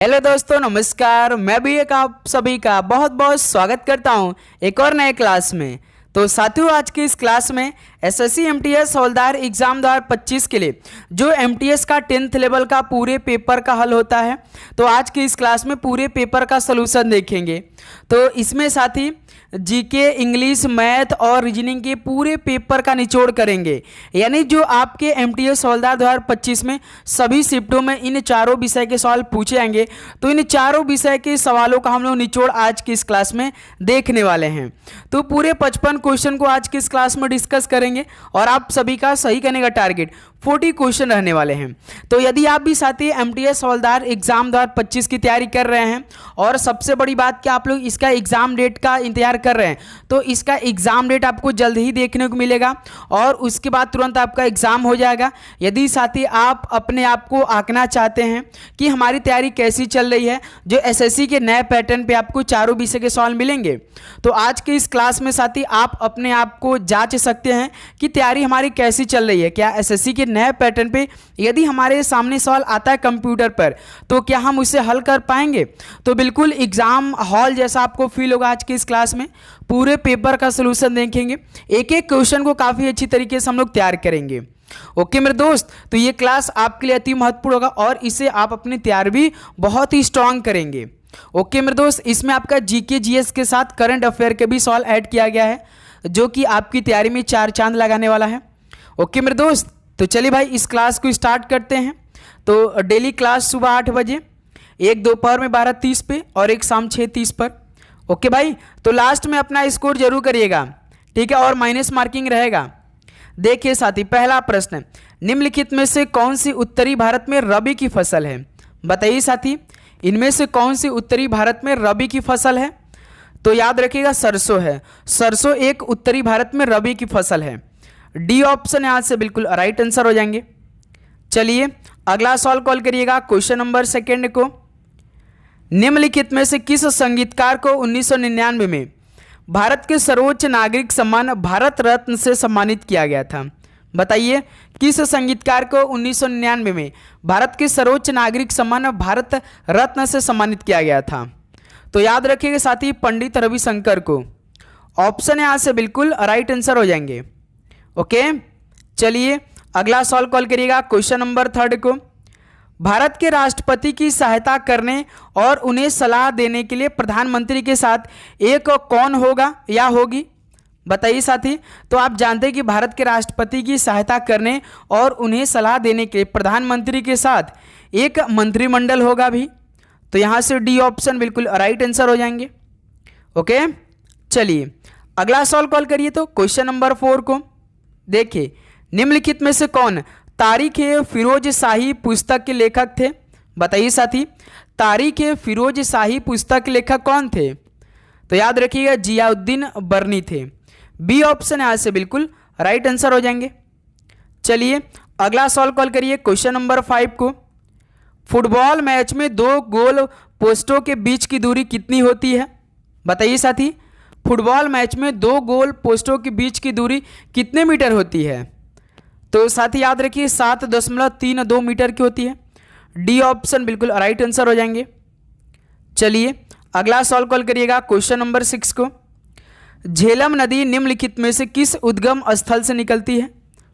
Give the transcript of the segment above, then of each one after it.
Hello दोस्तों, नमस्कार। मैं भी एक आप सभी का बहुत बहुत स्वागत करता हूं एक और नए क्लास में। तो साथियों, आज की इस क्लास में एसएससी एमटीएस हवलदार एग्जाम 2025 के लिए जो एमटीएस का 10th लेवल का पूरे पेपर का हल होता है, तो आज की इस क्लास में पूरे पेपर का सलूशन देखेंगे। तो इसमें साथ ही जीके, इंग्लिश, मैथ और रीजनिंग के पूरे पेपर का निचोड़ करेंगे। यानी जो आपके एमटीएस हवलदार 2025 में सभी शिफ्टों में इन चारों विषय के सवाल पूछे जाएंगे, तो इन चारों विषय के सवालों का हम लोग निचोड़ आज की इस क्लास में देखने वाले हैं। तो पूरे 55 क्वेश्चन को आज की इस क्लास में डिस्कस करेंगे और आप सभी का सही करने का टारगेट 40 क्वेश्चन रहने वाले हैं। तो यदि आप भी साथी एमटीएस हवलदार एग्जाम 2025 की तैयारी कर रहे हैं और सबसे बड़ी बात कि आप लोग इसका एग्जाम डेट का इंतजार कर रहे हैं, तो इसका एग्जाम डेट आपको जल्द ही देखने को मिलेगा और उसके बाद तुरंत आपका एग्जाम हो जाएगा। यदि साथी आप अपने आप को आंकना चाहते हैं कि हमारी तैयारी कैसी चल रही है, जो एसएससी के नए पैटर्न पे आपको चारों विषय के सवाल मिलेंगे, तो आज के इस क्लास में साथी आप अपने आप को जांच सकते हैं कि तैयारी हमारी कैसी चल रही है। क्या एसएससी के नए पैटर्न पे यदि हमारे सामने सवाल आता है कंप्यूटर पर, तो क्या हम उसे हल कर पाएंगे? तो बिल्कुल एग्जाम हॉल जैसा आपको फील होगा। आज की इस क्लास में पूरे पेपर का सलूशन देखेंगे, एक एक क्वेश्चन को काफ़ी अच्छी तरीके से हम लोग तैयार करेंगे। ओके मेरे दोस्त, तो ये क्लास आपके लिए अति महत्वपूर्ण होगा और इसे आप अपनी तैयारी भी बहुत ही स्ट्रांग करेंगे। ओके मेरे दोस्त, इसमें आपका जीके जीएस के साथ करंट अफेयर के भी सवाल ऐड किया गया है, जो कि आपकी तैयारी में 4 चांद लगाने वाला है। ओके मेरे दोस्त, तो चलिए भाई इस क्लास को स्टार्ट करते हैं। तो डेली क्लास सुबह 8 बजे, एक दोपहर में 12:30 पे और एक शाम 6:30 पर। ओके भाई, तो लास्ट में अपना स्कोर जरूर करिएगा, ठीक है, और माइनस मार्किंग रहेगा। देखिए साथी, पहला प्रश्न, निम्नलिखित में से कौन सी उत्तरी भारत में रबी की फसल है? बताइए साथी, इनमें से कौन सी उत्तरी भारत में रबी की फसल है? तो याद रखिएगा सरसों है। सरसों एक उत्तरी भारत में रबी की फसल है। डी ऑप्शन यहाँ से बिल्कुल राइट आंसर हो जाएंगे। चलिए अगला सवाल कॉल करिएगा, क्वेश्चन नंबर 2 को। निम्नलिखित में से किस संगीतकार को 1999 में भारत के सर्वोच्च नागरिक सम्मान भारत रत्न से सम्मानित किया गया था? बताइए, किस संगीतकार को 1999 में भारत के सर्वोच्च नागरिक सम्मान भारत रत्न से सम्मानित किया गया था? तो याद रखिएगा साथी, पंडित रविशंकर को। ऑप्शन यहाँ से बिल्कुल राइट आंसर हो जाएंगे। ओके, चलिए अगला सवाल कॉल करिएगा, क्वेश्चन नंबर 3 को। भारत के राष्ट्रपति की सहायता करने और उन्हें सलाह देने के लिए प्रधानमंत्री के साथ एक कौन होगा या होगी? बताइए साथी, तो आप जानते हैं कि भारत के राष्ट्रपति की सहायता करने और उन्हें सलाह देने के लिए प्रधानमंत्री के साथ एक मंत्रिमंडल होगा भी। तो यहाँ से डी ऑप्शन बिल्कुल राइट आंसर हो जाएंगे। ओके, चलिए अगला सवाल कॉल करिए, तो क्वेश्चन नंबर 4 को। देखिए, निम्नलिखित में से कौन तारीख-ए-फिरोज शाही पुस्तक के लेखक थे? बताइए साथी, तारीख-ए-फिरोज शाही पुस्तक के लेखक कौन थे? तो याद रखिएगा जियाउद्दीन बर्नी थे। बी ऑप्शन यहाँ से बिल्कुल राइट आंसर हो जाएंगे। चलिए अगला सवाल कॉल करिए, क्वेश्चन नंबर 5 को। फुटबॉल मैच में 2 गोल पोस्टों के बीच की दूरी कितनी होती है? बताइए साथी, फुटबॉल मैच में 2 गोल पोस्टों के बीच की दूरी कितने मीटर होती है? तो साथी याद रखिए 7.32 मीटर की होती है। डी ऑप्शन बिल्कुल राइट आंसर हो जाएंगे। चलिए अगला सवाल कॉल करिएगा, क्वेश्चन नंबर 6 को। झेलम नदी निम्नलिखित में से किस उद्गम स्थल से निकलती है?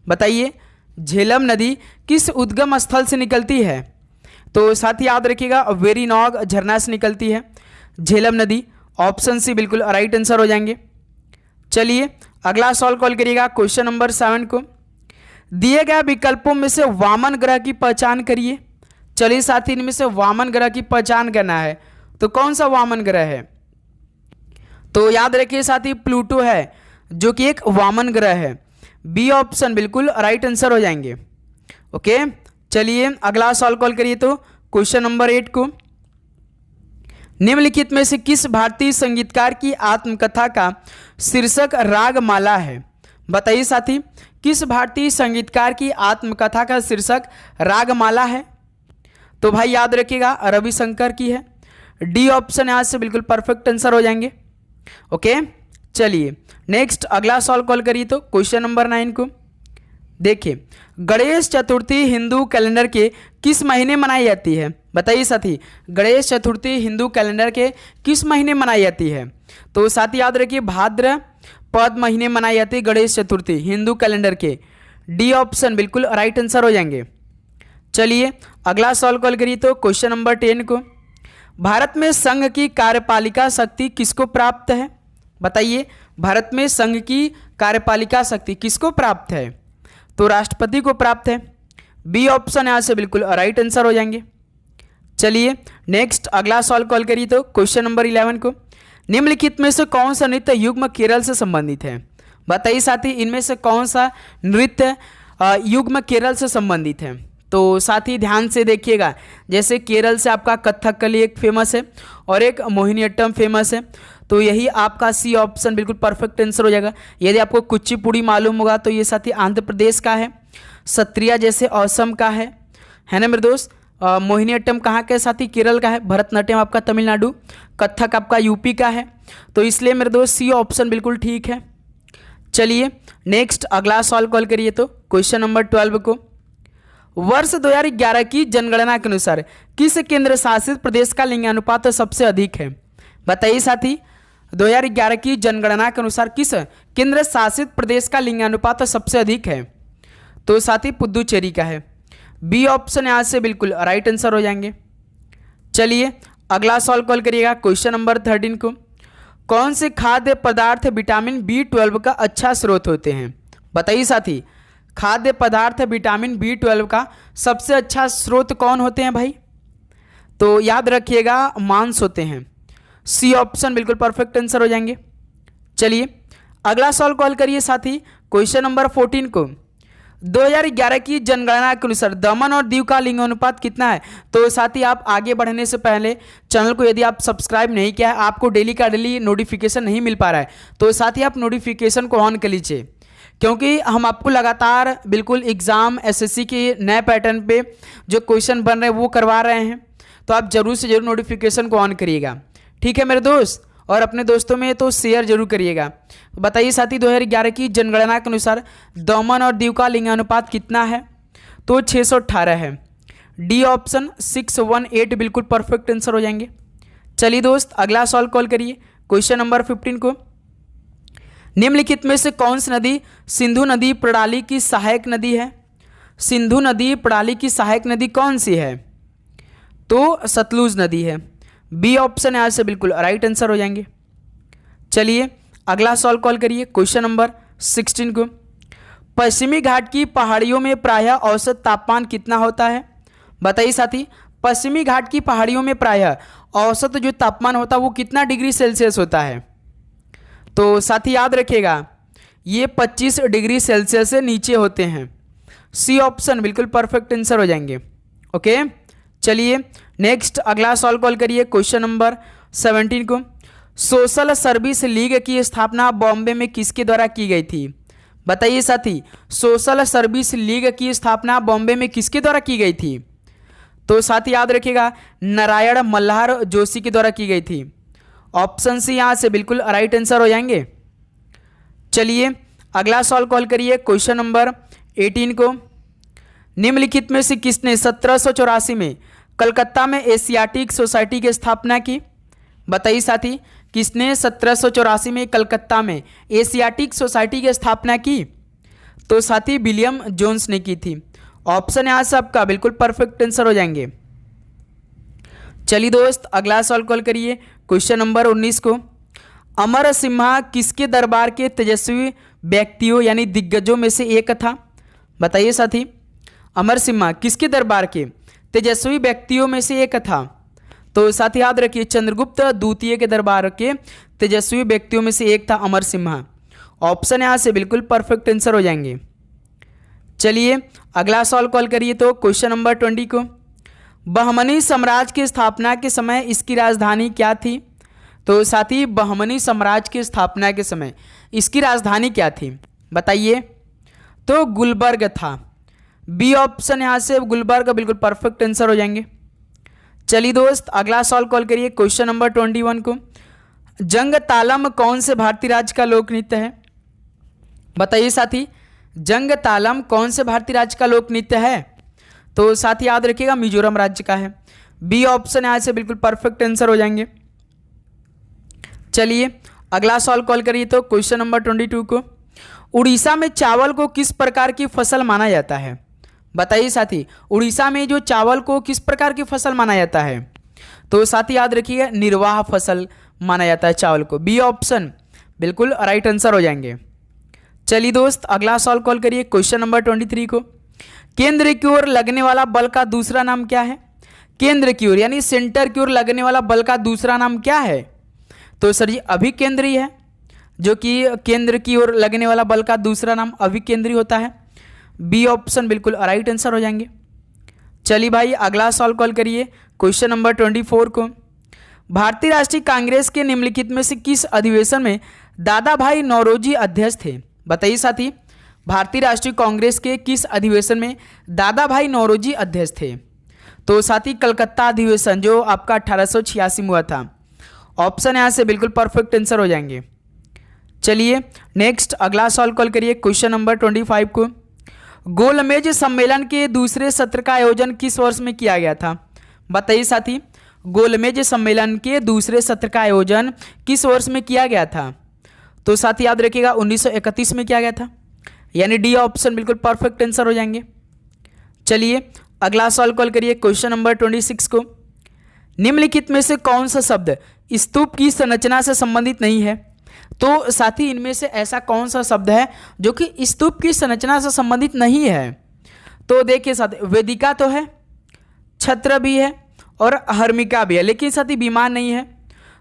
बताइए, झेलम नदी किस उद्गम स्थल से निकलती है? तो साथी याद रखिएगा वेरीनाग झरना से निकलती है झेलम नदी। ऑप्शन सी बिल्कुल राइट आंसर हो जाएंगे। चलिए अगला सवाल कॉल करिएगा, क्वेश्चन नंबर 7 को। दिए गए विकल्पों में से वामन ग्रह की पहचान करिए। चलिए साथी, इनमें से वामन ग्रह की पहचान करना है, तो कौन सा वामन ग्रह है? तो याद रखिए साथी, प्लूटो है, जो कि एक वामन ग्रह है। बी ऑप्शन बिल्कुल राइट आंसर हो जाएंगे। ओके, चलिए अगला सवाल कॉल करिए, तो क्वेश्चन नंबर 8 को। निम्नलिखित में से किस भारतीय संगीतकार की आत्मकथा का शीर्षक रागमाला है? बताइए साथी, किस भारतीय संगीतकार की आत्मकथा का शीर्षक रागमाला है? तो भाई याद रखिएगा रविशंकर की है। डी ऑप्शन यहाँ से बिल्कुल परफेक्ट आंसर हो जाएंगे। ओके, चलिए नेक्स्ट अगला सवाल कॉल करिए, तो क्वेश्चन नंबर 9 को। देखिए, गणेश चतुर्थी हिंदू कैलेंडर के किस महीने मनाई जाती है? बताइए साथी, गणेश चतुर्थी हिंदू कैलेंडर के किस महीने मनाई जाती है? तो साथी याद रखिए, भाद्रपद महीने मनाई जाती है गणेश चतुर्थी हिंदू कैलेंडर के। डी ऑप्शन बिल्कुल राइट आंसर हो जाएंगे। चलिए अगला सवाल कॉल करिए तो क्वेश्चन नंबर 10 को, भारत में संघ की कार्यपालिका शक्ति किसको प्राप्त है? बताइए, भारत में संघ की कार्यपालिका शक्ति किसको प्राप्त है? तो राष्ट्रपति को प्राप्त है। बी ऑप्शन यहाँ से बिल्कुल राइट आंसर हो जाएंगे। चलिए नेक्स्ट अगला सवाल कॉल करिए तो क्वेश्चन नंबर 11 को, निम्नलिखित में से कौन सा नृत्य युग्म केरल से संबंधित है? बताइए साथी, इनमें से कौन सा नृत्य युग्म केरल से संबंधित है? तो साथी ध्यान से देखिएगा, जैसे केरल से आपका कथकली एक फेमस है और एक मोहिनीअट्टम फेमस है, तो यही आपका सी ऑप्शन बिल्कुल परफेक्ट आंसर हो जाएगा। यदि आपको कुचिपुड़ी मालूम होगा तो ये साथी आंध्र प्रदेश का है, सत्रिया जैसे असम का है ना मेरे दोस्त। मोहिनीअट्टम कहाँ का है साथी? केरल का है। भरतनाट्यम आपका तमिलनाडु, कथक आपका यूपी का है, तो इसलिए मेरे दोस्त सी ऑप्शन बिल्कुल ठीक है। चलिए नेक्स्ट अगला सवाल कॉल करिए तो क्वेश्चन नंबर 12 को, वर्ष 2011 की जनगणना के अनुसार किस केंद्र शासित प्रदेश का लिंगानुपात सबसे अधिक है? बताइए साथी, 2011 की जनगणना के अनुसार किस केंद्र शासित प्रदेश का लिंगानुपात सबसे अधिक है? तो साथी पुदुचेरी का है। बी ऑप्शन यहाँ से बिल्कुल राइट आंसर हो जाएंगे। चलिए अगला सवाल कॉल करिएगा क्वेश्चन नंबर 13 को, कौन से खाद्य पदार्थ विटामिन B12 का अच्छा स्रोत होते हैं? बताइए साथी, खाद्य पदार्थ विटामिन B12 का सबसे अच्छा स्रोत कौन होते हैं भाई? तो याद रखिएगा मांस होते हैं। सी ऑप्शन बिल्कुल परफेक्ट आंसर हो जाएंगे। चलिए अगला सवाल कॉल करिए साथी क्वेश्चन नंबर 14 को, 2011 की जनगणना के अनुसार दमन और दीव का लिंगानुपात कितना है? तो साथी आप आगे बढ़ने से पहले चैनल को यदि आप सब्सक्राइब नहीं किया है, आपको डेली का डेली नोटिफिकेशन नहीं मिल पा रहा है, तो साथी आप नोटिफिकेशन को ऑन कर लीजिए, क्योंकि हम आपको लगातार बिल्कुल एग्ज़ाम एसएससी के नए पैटर्न पे जो क्वेश्चन बन रहे हैं वो करवा रहे हैं, तो आप जरूर से जरूर नोटिफिकेशन को ऑन करिएगा, ठीक है मेरे दोस्त, और अपने दोस्तों में तो शेयर जरूर करिएगा। बताइए साथी, 2011 की जनगणना के अनुसार दमन और दीव का लिंगानुपात कितना है? तो 618 है। डी ऑप्शन 618 बिल्कुल परफेक्ट आंसर हो जाएंगे। चलिए दोस्त अगला सवाल कॉल करिए क्वेश्चन नंबर 15 को, निम्नलिखित में से कौन सी नदी सिंधु नदी प्रणाली की सहायक नदी है? सिंधु नदी प्रणाली की सहायक नदी कौन सी है? तो सतलुज नदी है। बी ऑप्शन यहाँ से बिल्कुल राइट आंसर हो जाएंगे। चलिए अगला सवाल कॉल करिए क्वेश्चन नंबर 16 को, पश्चिमी घाट की पहाड़ियों में प्रायः औसत तापमान कितना होता है? बताइए साथी, पश्चिमी घाट की पहाड़ियों में प्रायः औसत जो तापमान होता है वो कितना डिग्री सेल्सियस होता है? तो साथी याद रखिएगा ये 25 डिग्री सेल्सियस से नीचे होते हैं। सी ऑप्शन बिल्कुल परफेक्ट आंसर हो जाएंगे। ओके चलिए नेक्स्ट अगला सवाल कॉल करिए क्वेश्चन नंबर 17 को, सोशल सर्विस लीग की स्थापना बॉम्बे में किसके द्वारा की गई थी? बताइए साथी, सोशल सर्विस लीग की स्थापना बॉम्बे में किसके द्वारा की गई थी? तो साथी याद रखिएगा नारायण मल्हार जोशी के द्वारा की गई थी। ऑप्शन सी यहाँ से बिल्कुल राइट आंसर हो जाएंगे। चलिए अगला सवाल कॉल करिए क्वेश्चन नंबर 18 को, निम्नलिखित में से किसने 1784 में कलकत्ता में एशियाटिक सोसाइटी की स्थापना की? बताइए साथी, किसने 1784 में कलकत्ता में एशियाटिक सोसाइटी की स्थापना की? तो साथी विलियम जोन्स ने की थी। ऑप्शन यहाँ से आपका बिल्कुल परफेक्ट आंसर हो जाएंगे। चलिए दोस्त अगला सवाल कॉल करिए क्वेश्चन नंबर 19 को, अमर सिम्हा किसके दरबार के तेजस्वी व्यक्तियों यानी दिग्गजों में से एक था? बताइए साथी, अमर सिम्हा किसके दरबार के तेजस्वी व्यक्तियों में से एक था? तो साथ याद रखिए चंद्रगुप्त द्वितीय के दरबार के तेजस्वी व्यक्तियों में से एक था अमर सिम्हा। ऑप्शन यहाँ से बिल्कुल परफेक्ट आंसर हो जाएंगे। चलिए अगला सवाल कॉल करिए तो क्वेश्चन नंबर 20 को, बहमनी साम्राज्य की स्थापना के समय इसकी राजधानी क्या थी? तो साथी बहमनी साम्राज्य की स्थापना के समय इसकी राजधानी क्या थी? बताइए। तो गुलबर्ग था। बी ऑप्शन यहाँ से गुलबर्ग बिल्कुल परफेक्ट आंसर हो जाएंगे। चलिए दोस्त अगला सवाल कॉल करिए क्वेश्चन नंबर 21 को, जंग तालम कौन से भारतीय राज्य का लोक नृत्य है? बताइए साथी, जंग तालम कौन से भारतीय राज्य का लोक नृत्य है? तो साथ ही याद रखिएगा मिजोरम राज्य का है। बी ऑप्शन यहाँ से बिल्कुल परफेक्ट आंसर हो जाएंगे। चलिए अगला सवाल कॉल करिए तो क्वेश्चन नंबर 22 को, उड़ीसा में चावल को किस प्रकार की फसल माना जाता है? बताइए साथी, उड़ीसा में जो चावल को किस प्रकार की फसल माना जाता है? तो साथी याद रखिए निर्वाह फसल माना जाता है चावल को। बी ऑप्शन बिल्कुल राइट आंसर हो जाएंगे। चलिए दोस्त अगला सवाल कॉल करिए क्वेश्चन नंबर 23 को, केंद्र की ओर लगने वाला बल का दूसरा नाम क्या है? केंद्र की ओर यानी सेंटर की ओर लगने वाला बल का दूसरा नाम क्या है? तो सर जी अभिकेंद्री है, जो कि केंद्र की ओर लगने वाला बल का दूसरा नाम अभिकेंद्री होता है। बी ऑप्शन बिल्कुल राइट आंसर हो जाएंगे। चलिए भाई अगला सवाल कॉल करिए क्वेश्चन नंबर 24 को, भारतीय राष्ट्रीय कांग्रेस के निम्नलिखित में से किस अधिवेशन में दादा भाई नौरोजी अध्यक्ष थे? बताइए साथी, भारतीय राष्ट्रीय कांग्रेस के किस अधिवेशन में दादा भाई नौरोजी अध्यक्ष थे? तो साथी कलकत्ता अधिवेशन जो आपका 1886 में हुआ था। ऑप्शन यहाँ से बिल्कुल परफेक्ट आंसर हो जाएंगे। चलिए नेक्स्ट अगला सवाल कॉल करिए क्वेश्चन नंबर 25 को, गोलमेज सम्मेलन के दूसरे सत्र का आयोजन किस वर्ष में किया गया था? बताइए साथी, गोलमेज सम्मेलन के दूसरे सत्र का आयोजन किस वर्ष में किया गया था? तो साथी याद रखिएगा 1931 में किया गया था, यानी डी ऑप्शन बिल्कुल परफेक्ट आंसर हो जाएंगे। चलिए अगला सवाल कॉल करिए क्वेश्चन नंबर 26 को, निम्नलिखित में से कौन सा शब्द स्तूप की संरचना से संबंधित नहीं है? तो साथी इनमें से ऐसा कौन सा शब्द है जो कि स्तूप की संरचना से संबंधित नहीं है? तो देखिए साथी वेदिका तो है, छत्र भी है और हर्मिका भी है, लेकिन साथी विमान नहीं है,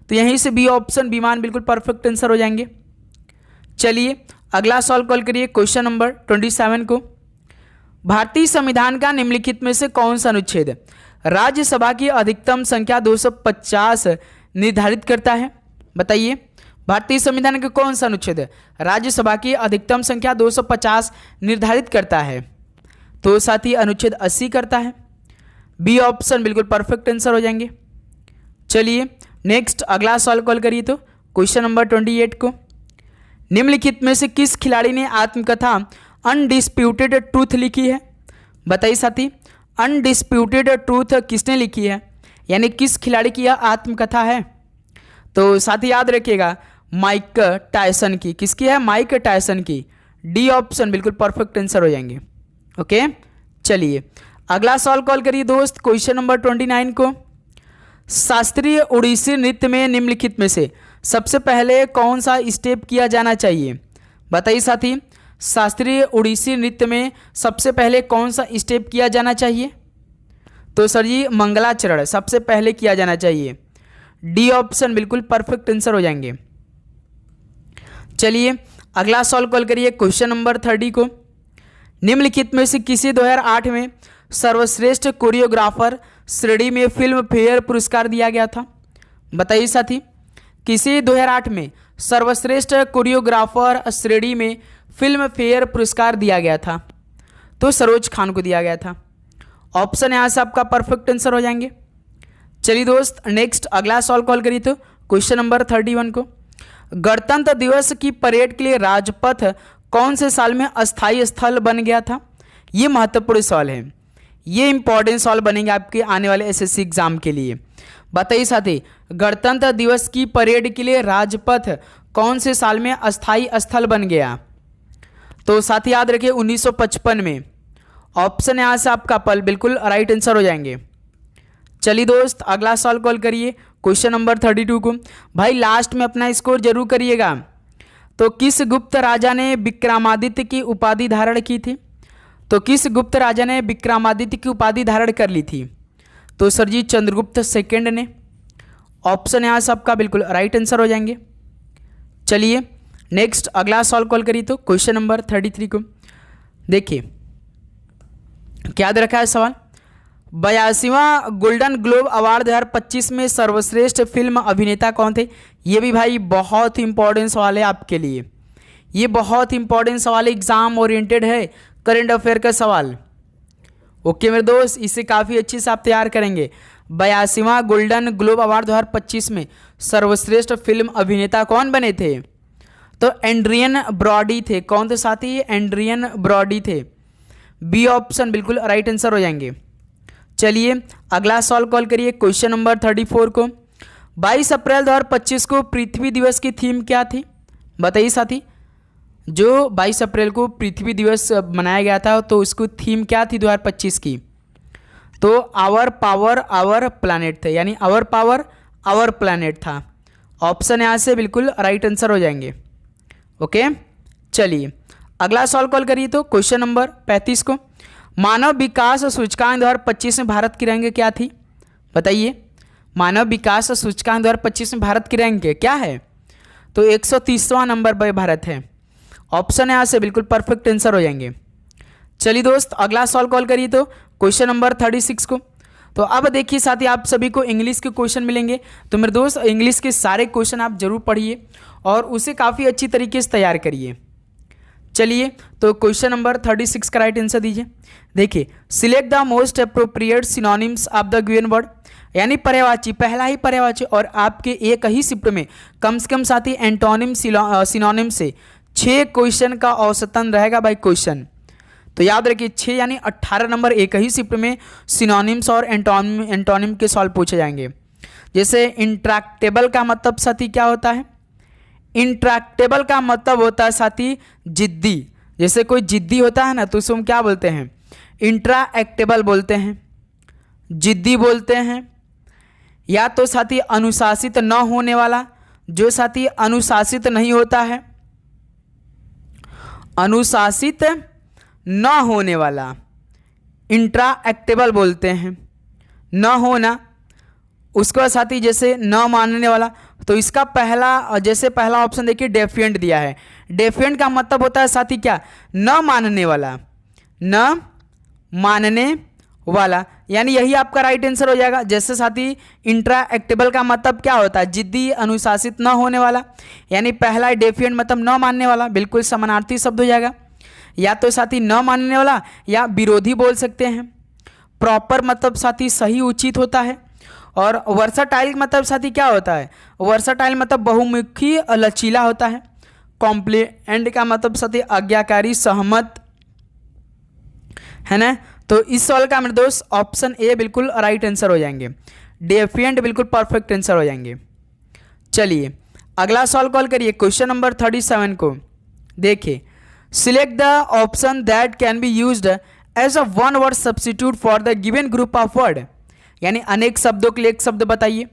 तो यहीं से बी ऑप्शन विमान बिल्कुल परफेक्ट आंसर हो जाएंगे। चलिए अगला सवाल कॉल करिए क्वेश्चन नंबर 27 को, भारतीय संविधान का निम्नलिखित में से कौन सा अनुच्छेद राज्यसभा की अधिकतम संख्या 250 निर्धारित करता है? बताइए, भारतीय संविधान के कौन सा अनुच्छेद राज्यसभा की अधिकतम संख्या 250 निर्धारित करता है? तो साथ ही अनुच्छेद 80 करता है। बी ऑप्शन बिल्कुल परफेक्ट आंसर हो जाएंगे। चलिए नेक्स्ट अगला सवाल कॉल करिए तो क्वेश्चन नंबर 28 को, निम्नलिखित में से किस खिलाड़ी ने आत्मकथा अनडिस्प्यूटेड ट्रूथ लिखी है? बताइए साथी, अनडिस्प्यूटेड ट्रूथ किसने लिखी है, यानी किस खिलाड़ी की यह आत्मकथा है? तो साथी याद रखिएगा माइक टायसन की। किसकी है? माइक टायसन की। डी ऑप्शन बिल्कुल परफेक्ट आंसर हो जाएंगे। ओके चलिए अगला सवाल कॉल करिए दोस्त क्वेश्चन नंबर 29 को, शास्त्रीय उड़ीसी नृत्य में निम्नलिखित में से सबसे पहले कौन सा स्टेप किया जाना चाहिए? बताइए साथी, शास्त्रीय उड़ीसी नृत्य में सबसे पहले कौन सा स्टेप किया जाना चाहिए? तो सर जी मंगलाचरण सबसे पहले किया जाना चाहिए। डी ऑप्शन बिल्कुल परफेक्ट आंसर हो जाएंगे। चलिए अगला सवाल कॉल करिए क्वेश्चन नंबर 30 को, निम्नलिखित में से किसी 2008 में सर्वश्रेष्ठ कोरियोग्राफर श्रेणी में फिल्म फेयर पुरस्कार दिया गया था? बताइए साथी, किसी 2008 में सर्वश्रेष्ठ कोरियोग्राफर श्रेणी में फिल्म फेयर पुरस्कार दिया गया था? तो सरोज खान को दिया गया था। ऑप्शन यहाँ से आपका परफेक्ट आंसर हो जाएंगे। चलिए दोस्त नेक्स्ट अगला सवाल कॉल करिए तो क्वेश्चन नंबर 31 को, गणतंत्र दिवस की परेड के लिए राजपथ कौन से साल में अस्थायी स्थल बन गया था? ये महत्वपूर्ण सवाल है, ये इंपॉर्टेंट सवाल बनेंगे आपके आने वाले एसएससी एग्जाम के लिए। बताइए साथी, गणतंत्र दिवस की परेड के लिए राजपथ कौन से साल में अस्थायी स्थल बन गया? तो साथी याद रखिए 1955 में। ऑप्शन यहाँ से आपका पल बिल्कुल राइट आंसर हो जाएंगे। चलिए दोस्त अगला सवाल कॉल करिए क्वेश्चन नंबर 32 को। भाई लास्ट में अपना स्कोर जरूर करिएगा। तो किस गुप्त राजा ने विक्रमादित्य की उपाधि धारण की थी? तो किस गुप्त राजा ने विक्रमादित्य की उपाधि धारण कर ली थी? तो सर जी चंद्रगुप्त सेकंड ने। ऑप्शन यहाँ से आपका बिल्कुल राइट आंसर हो जाएंगे। चलिए नेक्स्ट अगला सवाल कॉल करिए तो क्वेश्चन नंबर 33 को। देखिए क्या दे रखा है सवाल, 82वां गोल्डन ग्लोब अवार्ड 2025 में सर्वश्रेष्ठ फिल्म अभिनेता कौन थे? ये भी भाई बहुत इंपॉर्टेंट सवाल है आपके लिए, ये बहुत इंपॉर्टेंट सवाल है, एग्जाम ओरिएंटेड है, करंट अफेयर का सवाल। ओके मेरे दोस्त, इसे काफ़ी अच्छे से आप तैयार करेंगे। 82वां गोल्डन ग्लोब अवार्ड 2025 में सर्वश्रेष्ठ फिल्म अभिनेता कौन बने थे? तो एंड्रियन ब्रॉडी थे। कौन थे साथी? एंड्रियन ब्रॉडी थे। बी ऑप्शन बिल्कुल राइट आंसर हो जाएंगे। चलिए अगला सॉल्व कॉल करिए क्वेश्चन नंबर 34 को। 22 अप्रैल 2025 को पृथ्वी दिवस की थीम क्या थी? बताइए साथी। जो 22 अप्रैल को पृथ्वी दिवस मनाया गया था तो उसको थीम क्या थी 2025 की? तो आवर पावर आवर प्लैनेट थे, यानी आवर पावर आवर प्लैनेट था। ऑप्शन यहाँ से बिल्कुल राइट आंसर हो जाएंगे। ओके, चलिए अगला सॉल्व कॉल करिए तो क्वेश्चन नंबर 35 को। मानव विकास सूचकांक 2025 में भारत की रैंक क्या थी? बताइए। मानव विकास सूचकांक 2025 में भारत की रैंक क्या है? तो 130वां नंबर पर भारत है। ऑप्शन यहाँ से बिल्कुल परफेक्ट आंसर हो जाएंगे। चलिए दोस्त अगला सॉल्व कॉल करिए तो क्वेश्चन नंबर 36 को। तो अब देखिए साथी, आप सभी को इंग्लिश के क्वेश्चन मिलेंगे, तो मेरे दोस्त इंग्लिश के सारे क्वेश्चन आप जरूर पढ़िए और उसे काफ़ी अच्छी तरीके से तैयार करिए। चलिए तो क्वेश्चन नंबर 36 का राइट आंसर दीजिए। देखिए, select the most appropriate synonyms of the given word, यानी पर्यायवाची, पहला ही पर्यायवाची और आपके एक ही शिफ्ट में कम से कम साथी एंटोनिम सिनोनिम से 6 क्वेश्चन का औसतन रहेगा भाई क्वेश्चन। तो याद रखिए 6 यानी 18 नंबर एक ही शिफ्ट में सिनोनिम्स और एंटोनिम के सॉल्व पूछे जाएंगे। जैसे इंट्रैक्टेबल का मतलब साथी क्या होता है? इंट्रैक्टेबल का मतलब होता है साथी जिद्दी। जैसे कोई जिद्दी होता है ना तो उसे हम क्या बोलते हैं? इंट्रैक्टेबल बोलते हैं, जिद्दी बोलते हैं। या तो साथी अनुशासित न होने वाला, जो साथी अनुशासित नहीं होता है, अनुशासित न होने वाला इंट्रैक्टेबल बोलते हैं। न होना, उसके बाद साथी जैसे न मानने वाला, तो इसका पहला जैसे पहला ऑप्शन देखिए डेफिएंट दिया है। डेफिएंट का मतलब होता है साथी क्या? न मानने वाला, न मानने वाला, यानी यही आपका राइट आंसर हो जाएगा। जैसे साथी इंट्रैक्टेबल का मतलब क्या होता है? जिद्दी, अनुशासित न होने वाला, यानी पहला डेफिएंट मतलब न मानने वाला, बिल्कुल समानार्थी शब्द हो जाएगा। या तो साथी न मानने वाला या विरोधी बोल सकते हैं। प्रॉपर मतलब साथी सही, उचित होता है। और वर्साटाइल मतलब साथी क्या होता है? वर्साटाइल मतलब बहुमुखी, लचीला होता है। कॉम्प्लीमेंट का मतलब साथी आज्ञाकारी, सहमत, है ना। तो इस सवाल का मेरे दोस्त ऑप्शन ए बिल्कुल राइट आंसर हो जाएंगे। डेफिएंट बिल्कुल परफेक्ट आंसर हो जाएंगे। चलिए अगला सवाल कॉल करिए क्वेश्चन नंबर 37 को। देखिए, select the option that can be used as a one word substitute for the given group of word, यानी अनेक शब्दों के लिए एक शब्द बताइए।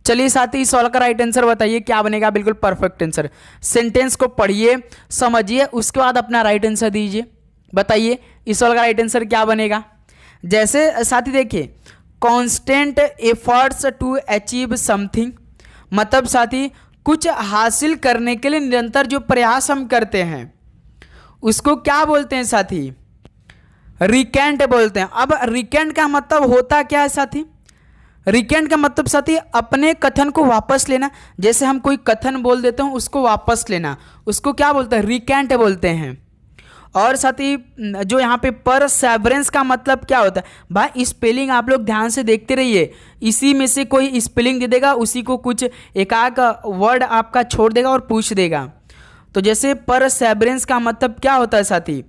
चलिए साथी इस सवाल का राइट आंसर बताइए क्या बनेगा? बिल्कुल परफेक्ट आंसर। सेंटेंस को पढ़िए, समझिए, उसके बाद अपना राइट आंसर दीजिए। बताइए इस सवाल का राइट आंसर क्या बनेगा? जैसे साथी देखिए, constant efforts to achieve something, मतलब साथी कुछ हासिल करने के लिए निरंतर जो प्रयास हम करते हैं उसको क्या बोलते हैं साथी? रिकेंट बोलते हैं। अब रिकेंट का मतलब होता क्या है साथी? रिकेंट का मतलब साथी अपने कथन को वापस लेना। जैसे हम कोई कथन बोल देते हैं उसको वापस लेना, उसको क्या बोलते हैं? रिकेंट बोलते हैं। और साथी जो यहाँ पे परसेवरेंस का मतलब क्या होता है? भाई स्पेलिंग आप लोग ध्यान से देखते रहिए, इसी में से कोई स्पेलिंग दे देगा, उसी को कुछ एकाक वर्ड आपका छोड़ देगा और पूछ देगा। तो जैसे परसेवरेंस का मतलब क्या होता है साथी?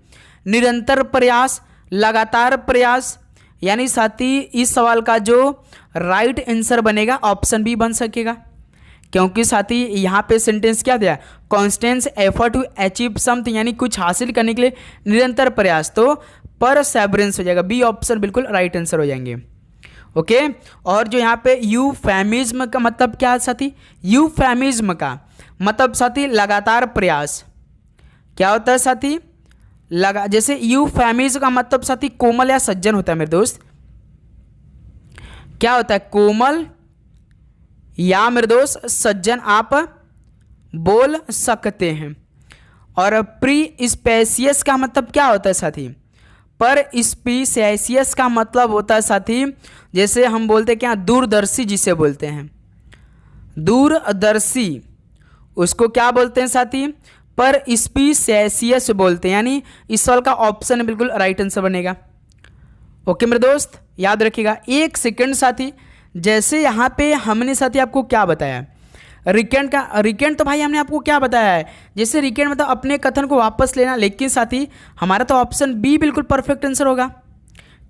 निरंतर प्रयास, लगातार प्रयास, यानी साथी इस सवाल का जो राइट आंसर बनेगा ऑप्शन बी बन सकेगा, क्योंकि साथी यहाँ पे सेंटेंस क्या दिया? Constant effort to achieve something, यानी कुछ हासिल करने के लिए निरंतर प्रयास, तो परसेवरेंस हो जाएगा। बी ऑप्शन बिल्कुल राइट आंसर हो जाएंगे। ओके, और जो यहाँ पे यूफेमिज्म का मतलब क्या है साथी? यूफेमिज्म का मतलब साथी लगातार प्रयास। क्या होता है साथी? जैसे यूफेमिज्म का मतलब साथी कोमल या सज्जन होता है मेरे दोस्त। क्या होता है? कोमल या मेरे दोस्त सज्जन आप बोल सकते हैं। और प्री स्पेसियस का मतलब क्या होता है साथी? पर स्पीसियस का मतलब होता है साथी, जैसे हम बोलते हैं क्या? दूरदर्शी जिसे बोलते हैं, दूरदर्शी, उसको क्या बोलते हैं साथी? पर स्पीसियस बोलते हैं। यानी इस सवाल का ऑप्शन बिल्कुल राइट आंसर बनेगा। ओके मेरे दोस्त, याद रखिएगा। एक सेकंड साथी, जैसे यहाँ पे हमने साथी आपको क्या बताया? रिकेंड तो भाई हमने आपको क्या बताया है, जैसे रिकेंड मतलब अपने कथन को वापस लेना। लेकिन साथी हमारा तो ऑप्शन बी बिल्कुल परफेक्ट आंसर होगा।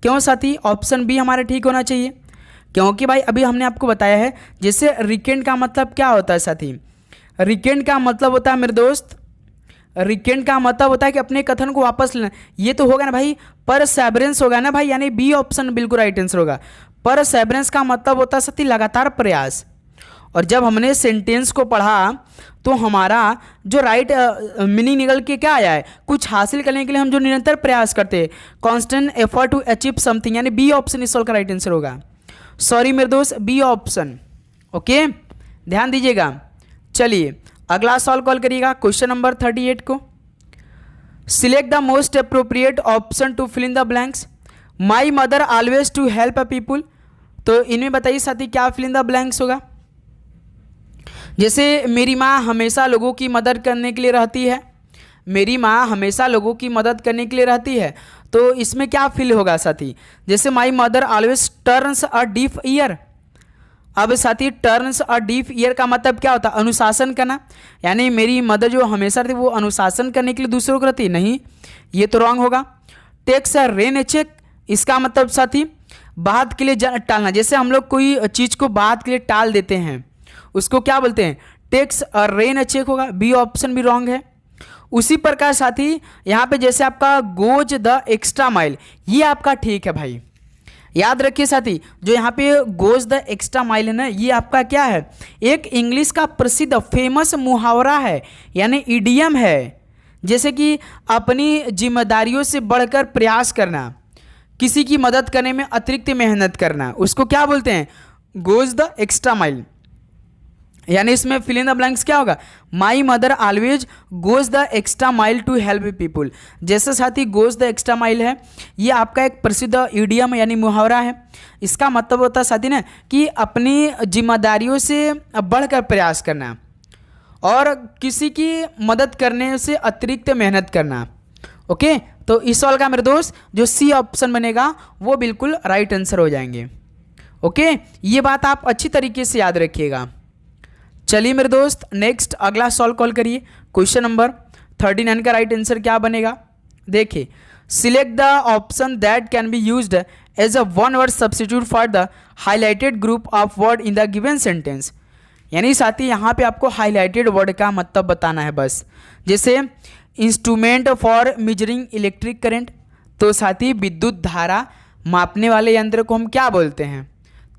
क्यों साथी, ऑप्शन बी हमारा ठीक होना चाहिए, क्योंकि भाई अभी हमने आपको बताया है जैसे रिकेंड का मतलब क्या होता है साथी। रिकेंड का मतलब होता है मेरे दोस्त, रिकेंड का मतलब होता है कि अपने कथन को वापस लेना। ये तो होगा ना भाई, परसेवरेंस होगा ना भाई, यानी बी ऑप्शन बिल्कुल राइट आंसर होगा। परसेवरेंस का मतलब होता है साथी लगातार प्रयास। और जब हमने सेंटेंस को पढ़ा तो हमारा जो राइट मीनिंग निकल के क्या आया है, कुछ हासिल करने के लिए हम जो निरंतर प्रयास करते हैं, constant effort to achieve something, यानी बी ऑप्शन इस सवाल का राइट आंसर होगा। सॉरी मेरे दोस्त, बी ऑप्शन। ओके, ध्यान दीजिएगा। चलिए अगला सवाल कॉल करिएगा, क्वेश्चन नंबर 38 को। Select the most appropriate option to fill in the blanks. My mother always to help a people, तो इनमें बताइए साथी क्या फिल इन द ब्लैंक्स होगा। जैसे मेरी माँ हमेशा लोगों की मदद करने के लिए रहती है, मेरी माँ हमेशा लोगों की मदद करने के लिए रहती है, तो इसमें क्या फिल होगा साथी। जैसे माई मदर ऑलवेज टर्न्स अ डीफ ईयर। अब साथी टर्न्स अ डीफ ईयर का मतलब क्या होता है, अनुशासन करना। यानी मेरी मदर जो हमेशा रहती है वो अनुशासन करने के लिए दूसरों को रहती है, नहीं, ये तो रॉन्ग होगा। टेक्स अ रेन चेक, इसका मतलब साथी बाद के लिए टालना। जैसे हम लोग कोई चीज़ को बाद के लिए टाल देते हैं उसको क्या बोलते हैं, टेक्स अ रेन चेक होगा। बी ऑप्शन भी रॉन्ग है। उसी प्रकार साथी यहाँ पे जैसे आपका गोज द एक्स्ट्रा माइल, ये आपका ठीक है भाई। याद रखिए साथी, जो यहाँ पे गोज द एक्स्ट्रा माइल है ना, ये आपका क्या है, एक इंग्लिश का प्रसिद्ध फेमस मुहावरा है, यानी इडियम है। जैसे कि अपनी जिम्मेदारियों से बढ़कर प्रयास करना, किसी की मदद करने में अतिरिक्त मेहनत करना, उसको क्या बोलते हैं, गोज द एक्स्ट्रा माइल। यानी इसमें फिल इन द ब्लैंक्स क्या होगा, my mother always goes the extra mile to help people. जैसे साथी गोज द एक्स्ट्रा माइल है, ये आपका एक प्रसिद्ध इडियम यानी मुहावरा है। इसका मतलब होता है साथी ना कि अपनी जिम्मेदारियों से बढ़कर प्रयास करना और किसी की मदद करने से अतिरिक्त मेहनत करना। ओके, तो इस सवाल का मेरे दोस्त जो सी ऑप्शन बनेगा वो बिल्कुल राइट आंसर हो जाएंगे। ओके, ये बात आप अच्छी तरीके से याद रखिएगा। चलिए मेरे दोस्त नेक्स्ट अगला सॉल्व कॉल करिए, क्वेश्चन नंबर 39 का राइट आंसर क्या बनेगा। देखिए, select the option that can be used as a one word substitute for the highlighted group of word in the given sentence. यानी साथी यहाँ पे आपको हाईलाइटेड वर्ड का मतलब बताना है बस। जैसे instrument for measuring electric current, तो साथी विद्युत धारा मापने वाले यंत्र को हम क्या बोलते हैं,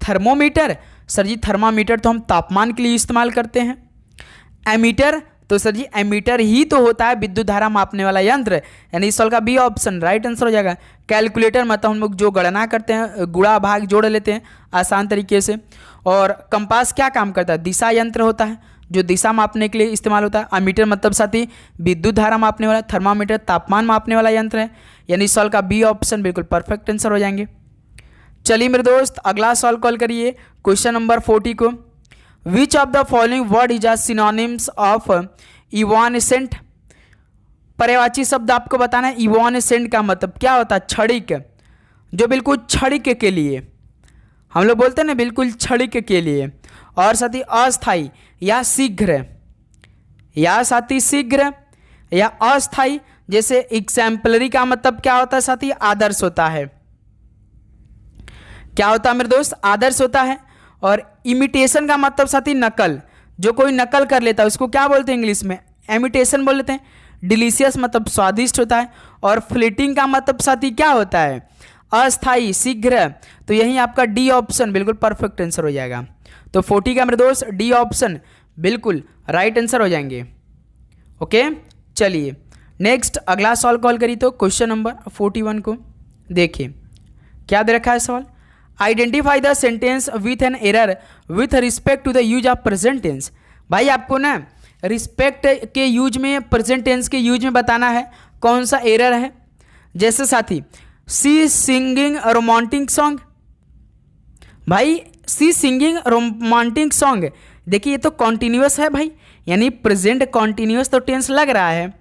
थर्मोमीटर। सर जी थर्मामीटर तो हम तापमान के लिए इस्तेमाल करते हैं। एमीटर, तो सर जी एमीटर ही तो होता है विद्युत धारा मापने वाला यंत्र, यानी इस सवाल का बी ऑप्शन राइट आंसर हो जाएगा। कैलकुलेटर मतलब हम लोग जो गणना करते हैं, गुणा भाग जोड़ लेते हैं आसान तरीके से। और कंपास क्या काम करता है, दिशा यंत्र होता है जो दिशा मापने के लिए इस्तेमाल होता है। अमीटर मतलब साथी विद्युत धारा मापने वाला, थर्मामीटर तापमान मापने वाला यंत्र है, यानी इस सवाल का बी ऑप्शन बिल्कुल परफेक्ट आंसर हो जाएंगे। चलिए मेरे दोस्त अगला सवाल कॉल करिए, क्वेश्चन नंबर 40 को। Which of the following word is a synonyms of evanescent. पर्यायवाची शब्द आपको बताना है। इवानेसेंट का मतलब क्या होता है, क्षणिक, जो बिल्कुल क्षणिक के लिए, हम लोग बोलते हैं ना बिल्कुल क्षणिक के लिए। और साथ ही अस्थाई या शीघ्र, या साथी शीघ्र या अस्थाई। जैसे एग्जाम्पलरी का मतलब क्या होता है साथी, आदर्श होता है। क्या होता है मेरे दोस्त, आदर्श होता है। और इमिटेशन का मतलब साथी नकल, जो कोई नकल कर लेता है उसको क्या बोलते हैं इंग्लिश में, इमिटेशन बोल लेते हैं। डिलीशियस मतलब स्वादिष्ट होता है। और फ्लीटिंग का मतलब साथी क्या होता है, अस्थाई, शीघ्र। तो यही आपका डी ऑप्शन बिल्कुल परफेक्ट आंसर हो जाएगा। तो 40 का मेरे दोस्त डी ऑप्शन बिल्कुल राइट आंसर हो जाएंगे। ओके, चलिए नेक्स्ट अगला सवाल कॉल करिए, तो क्वेश्चन नंबर 41 को देखिए क्या दे रखा है सवाल। Identify the sentence with an error with respect to the use of present tense. भाई आपको ना रिस्पेक्ट के यूज में, प्रेजेंट टेंस के यूज में बताना है कौन सा एरर है। जैसे साथी सी सिंगिंग रोमांटिक सॉन्ग, भाई सी सिंगिंग रोमांटिक सॉन्ग, देखिए ये तो कॉन्टिन्यूस है भाई, यानी प्रेजेंट कॉन्टिन्यूस तो टेंस लग रहा है।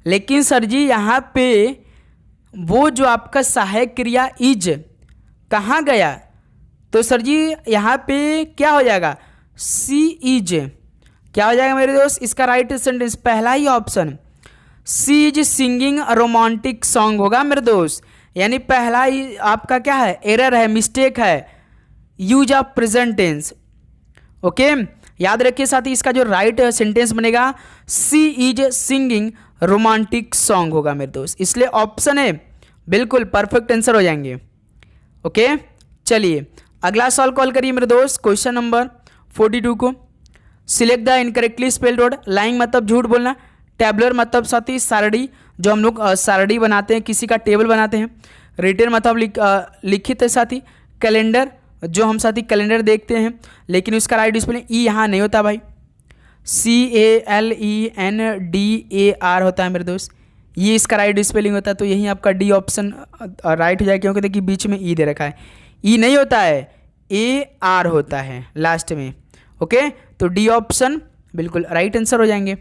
लेकिन सर जी यहाँ पे वो जो आपका सहायक क्रिया इज कहाँ गया, तो सर जी यहाँ पे क्या हो जाएगा, सी इज। क्या हो जाएगा मेरे दोस्त इसका राइट सेंटेंस? पहला ही option, C is singing romantic song होगा मेरे दोस्त। यानी पहला ही आपका क्या है? एरर है, मिस्टेक है, use of present tense. Okay, याद रखिए साथ ही इसका जो राइट सेंटेंस बनेगा she is singing romantic song होगा मेरे दोस्त। इसलिए ऑप्शन है बिल्कुल परफेक्ट आंसर हो जाएंगे। ओके, चलिए अगला सवाल कॉल करिए मेरे दोस्त, क्वेश्चन नंबर 42 को। Select the incorrectly spelled word. Lying मतलब झूठ बोलना, टैबलर मतलब साथी सारणी, जो हम लोग सारणी बनाते हैं, किसी का टेबल बनाते हैं। रिटन मतलब लिखित है साथी। कैलेंडर, जो हम साथी कैलेंडर देखते हैं, लेकिन उसका राइट स्पेलिंग ई यहाँ नहीं होता भाई, CALENDAR होता है मेरे दोस्त, ये इसका राइट स्पेलिंग होता है। तो यही आपका डी ऑप्शन राइट हो जाएगा, क्योंकि देखिए बीच में ई दे रखा है, ई नहीं होता है, AR होता है लास्ट में। ओके, तो डी ऑप्शन बिल्कुल राइट आंसर हो जाएंगे।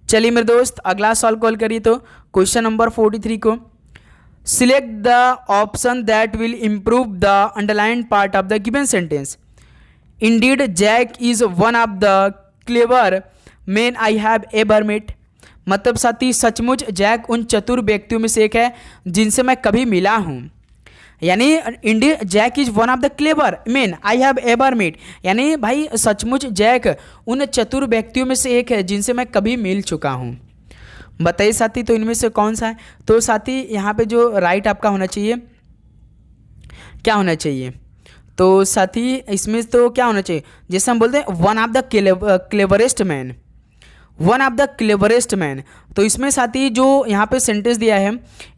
चलिए मेरे दोस्त अगला सवाल कॉल करिए, तो क्वेश्चन नंबर 43 को। Select the option that will improve the underline part of the given sentence. Indeed Jack is one of the clever man I have ever met. मतलब साथी सचमुच जैक उन चतुर व्यक्तियों में से एक है जिनसे मैं कभी मिला हूँ। यानी indeed Jack is one of the clever man I have ever met, यानी भाई सचमुच जैक उन चतुर व्यक्तियों में से एक है जिनसे मैं कभी मिल चुका हूँ। बताइए साथी, तो इनमें से कौन सा है? तो साथी यहाँ पे जो राइट आपका होना चाहिए, क्या होना चाहिए? तो साथी इसमें तो क्या होना चाहिए? जैसे हम बोलते हैं one of the cleverest man, one of the cleverest man. तो इसमें साथी जो यहाँ पे सेंटेंस दिया है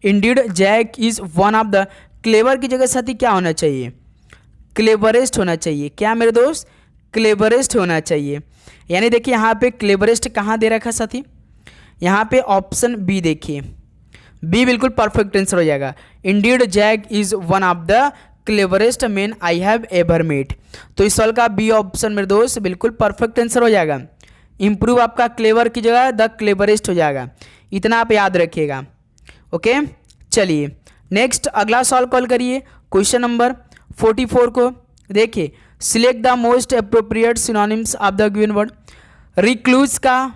indeed Jack is one of the, clever की जगह साथी क्या होना चाहिए? क्लेवरेस्ट होना चाहिए। क्या मेरे दोस्त? क्लेवरेस्ट होना चाहिए। यानी देखिए यहाँ पे क्लेवरेस्ट कहाँ दे रखा साथी? यहाँ पे ऑप्शन बी देखिए, बी बिल्कुल परफेक्ट आंसर हो जाएगा। Indeed Jack is one of the cleverest man I have ever met. तो इस सवाल का बी ऑप्शन मेरे दोस्त बिल्कुल परफेक्ट आंसर हो जाएगा। इंप्रूव आपका क्लेवर की जगह द क्लेवरेस्ट हो जाएगा, इतना आप याद रखिएगा। ओके, चलिए नेक्स्ट अगला सवाल कॉल करिए, क्वेश्चन नंबर 44 को। देखिए select the most appropriate synonyms of the given word. Recluse का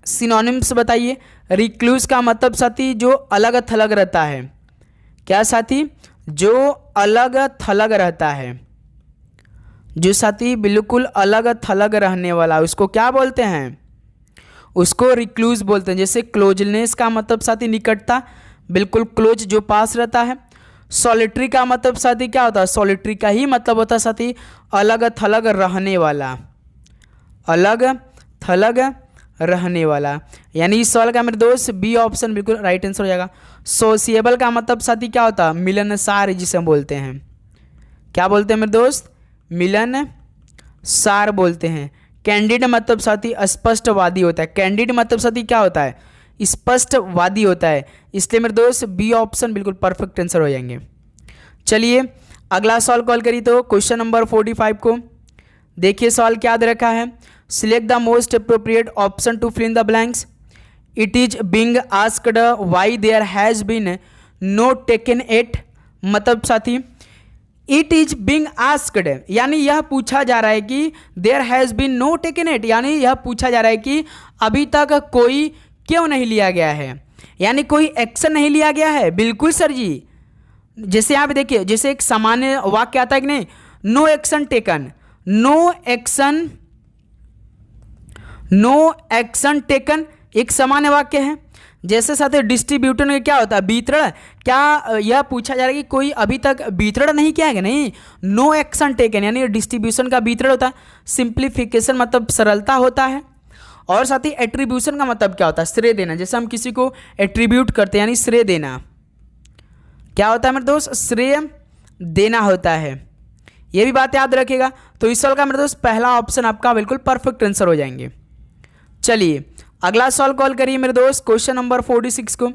सिनोनिम्स बताइए। रिक्लूज का मतलब साथी जो अलग थलग रहता है। क्या साथी? जो अलग थलग रहता है, जो साथी बिल्कुल अलग थलग रहने वाला, उसको क्या बोलते हैं? उसको रिक्लूज बोलते हैं। जैसे क्लोजनेस का मतलब साथी निकटता, बिल्कुल क्लोज जो पास रहता है। सॉलिटरी का मतलब साथी क्या होता है? सॉलिटरी का ही मतलब होता है साथी अलग थलग रहने वाला, अलग थलग रहने वाला। यानी इस सवाल का मेरे दोस्त बी ऑप्शन बिल्कुल राइट आंसर हो जाएगा। सोशिएबल का मतलब साथी क्या होता है? मिलनसार, जिसे हम बोलते हैं। क्या बोलते हैं मेरे दोस्त? मिलनसार बोलते हैं। कैंडिड मतलब साथी स्पष्टवादी होता है। कैंडिड मतलब साथी क्या होता है? स्पष्टवादी होता है। इसलिए मेरे दोस्त बी ऑप्शन बिल्कुल परफेक्ट आंसर हो जाएंगे। चलिए अगला सवाल कॉल करिए, तो क्वेश्चन नंबर 45 को। देखिए सवाल क्या दे रखा है। Select the most appropriate option to fill in the blanks. It is being asked why there has been no taken at. मतलब साथी इट इज बीइंग आस्क्ड, यानी यह पूछा जा रहा है कि there has been no taken at, यानी यह पूछा जा रहा है कि अभी तक कोई क्यों नहीं लिया गया है, यानी कोई एक्शन नहीं लिया गया है। बिल्कुल सर जी, जैसे यहाँ पे देखिए, जैसे एक सामान्य वाक्य आता है कि नहीं, no action taken, no action, no action taken एक सामान्य वाक्य है। जैसे साथ डिस्ट्रीब्यूटर में क्या होता है? वितरण। क्या यह पूछा जा रहा है कि कोई अभी तक वितरण नहीं किया है? नहीं, नो एक्शन टेकन यानी डिस्ट्रीब्यूशन का वितरण होता है। सिंप्लीफिकेशन मतलब सरलता होता है। और साथ ही एट्रीब्यूशन का मतलब क्या होता है? श्रेय देना। जैसे हम किसी को एट्रीब्यूट करते हैं यानी श्रेय देना। क्या होता है मेरे दोस्त? श्रेय देना होता है। ये भी बात याद रखिएगा। तो इस सवाल का मेरे दोस्त पहला ऑप्शन आपका बिल्कुल परफेक्ट आंसर हो जाएंगे। चलिए अगला सवाल कॉल करिए मेरे दोस्त, क्वेश्चन नंबर 46 को।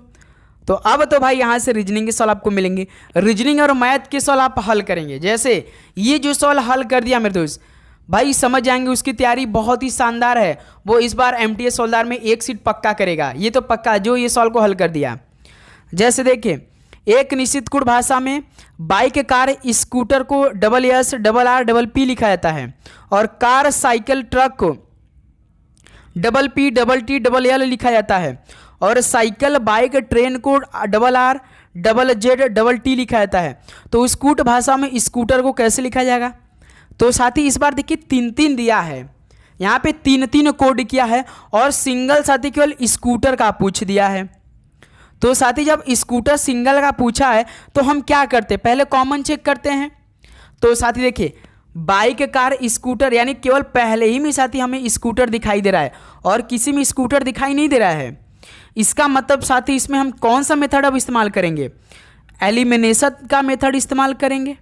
तो अब तो भाई यहाँ से रीजनिंग के सवाल आपको मिलेंगे। रीजनिंग और मैथ के सवाल आप हल करेंगे। जैसे ये जो सवाल हल कर दिया मेरे दोस्त, भाई समझ जाएंगे उसकी तैयारी बहुत ही शानदार है। वो इस बार MTS हवलदार में एक सीट पक्का करेगा, ये तो पक्का, जो ये सवाल को हल कर दिया। जैसे देखिए, एक निश्चित कुट भाषा में बाइक, कार, स्कूटर को SS, RRP लिखा जाता है, और कार, साइकिल, ट्रक को double P, double T, double L लिखा जाता है। और साइकिल, बाइक, ट्रेन को double R, double Z, double T लिखा जाता है। तो स्कूट भाषा में स्कूटर को कैसे लिखा जाएगा? तो साथी इस बार देखिए 3-3 दिया है, यहाँ पे 3-3 कोड किया है और सिंगल साथी केवल स्कूटर का पूछ दिया है। तो साथी जब स्कूटर सिंगल का पूछा है तो हम क्या करते हैं, पहले कॉमन चेक करते हैं। तो साथी देखिए बाइक, कार, स्कूटर यानी केवल पहले ही में साथी हमें स्कूटर दिखाई दे रहा है और किसी में स्कूटर दिखाई नहीं दे रहा है। इसका मतलब साथी इसमें हम कौन सा मेथड अब इस्तेमाल करेंगे? एलिमिनेशन का मेथड इस्तेमाल करेंगे,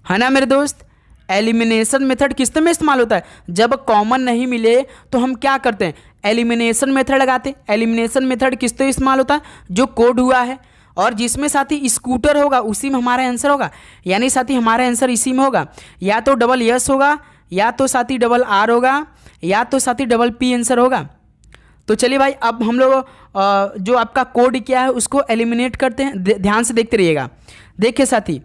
है ना मेरे दोस्त। एलिमिनेशन मेथड किस में इस्तेमाल होता है? जब कॉमन नहीं मिले तो हम क्या करते हैं? एलिमिनेशन मेथड लगाते हैं। एलिमिनेशन मेथड किस तो इस्तेमाल होता है? जो कोड हुआ है और जिसमें साथी स्कूटर होगा उसी में हमारा आंसर होगा, यानी साथी हमारा आंसर इसी में होगा। या तो डबल एस होगा, या तो साथी डबल आर होगा, या तो साथी डबल पी आंसर होगा। तो चलिए भाई अब हम लोग जो आपका कोड क्या है उसको एलिमिनेट करते हैं। ध्यान से देखते रहिएगा। देखिए साथी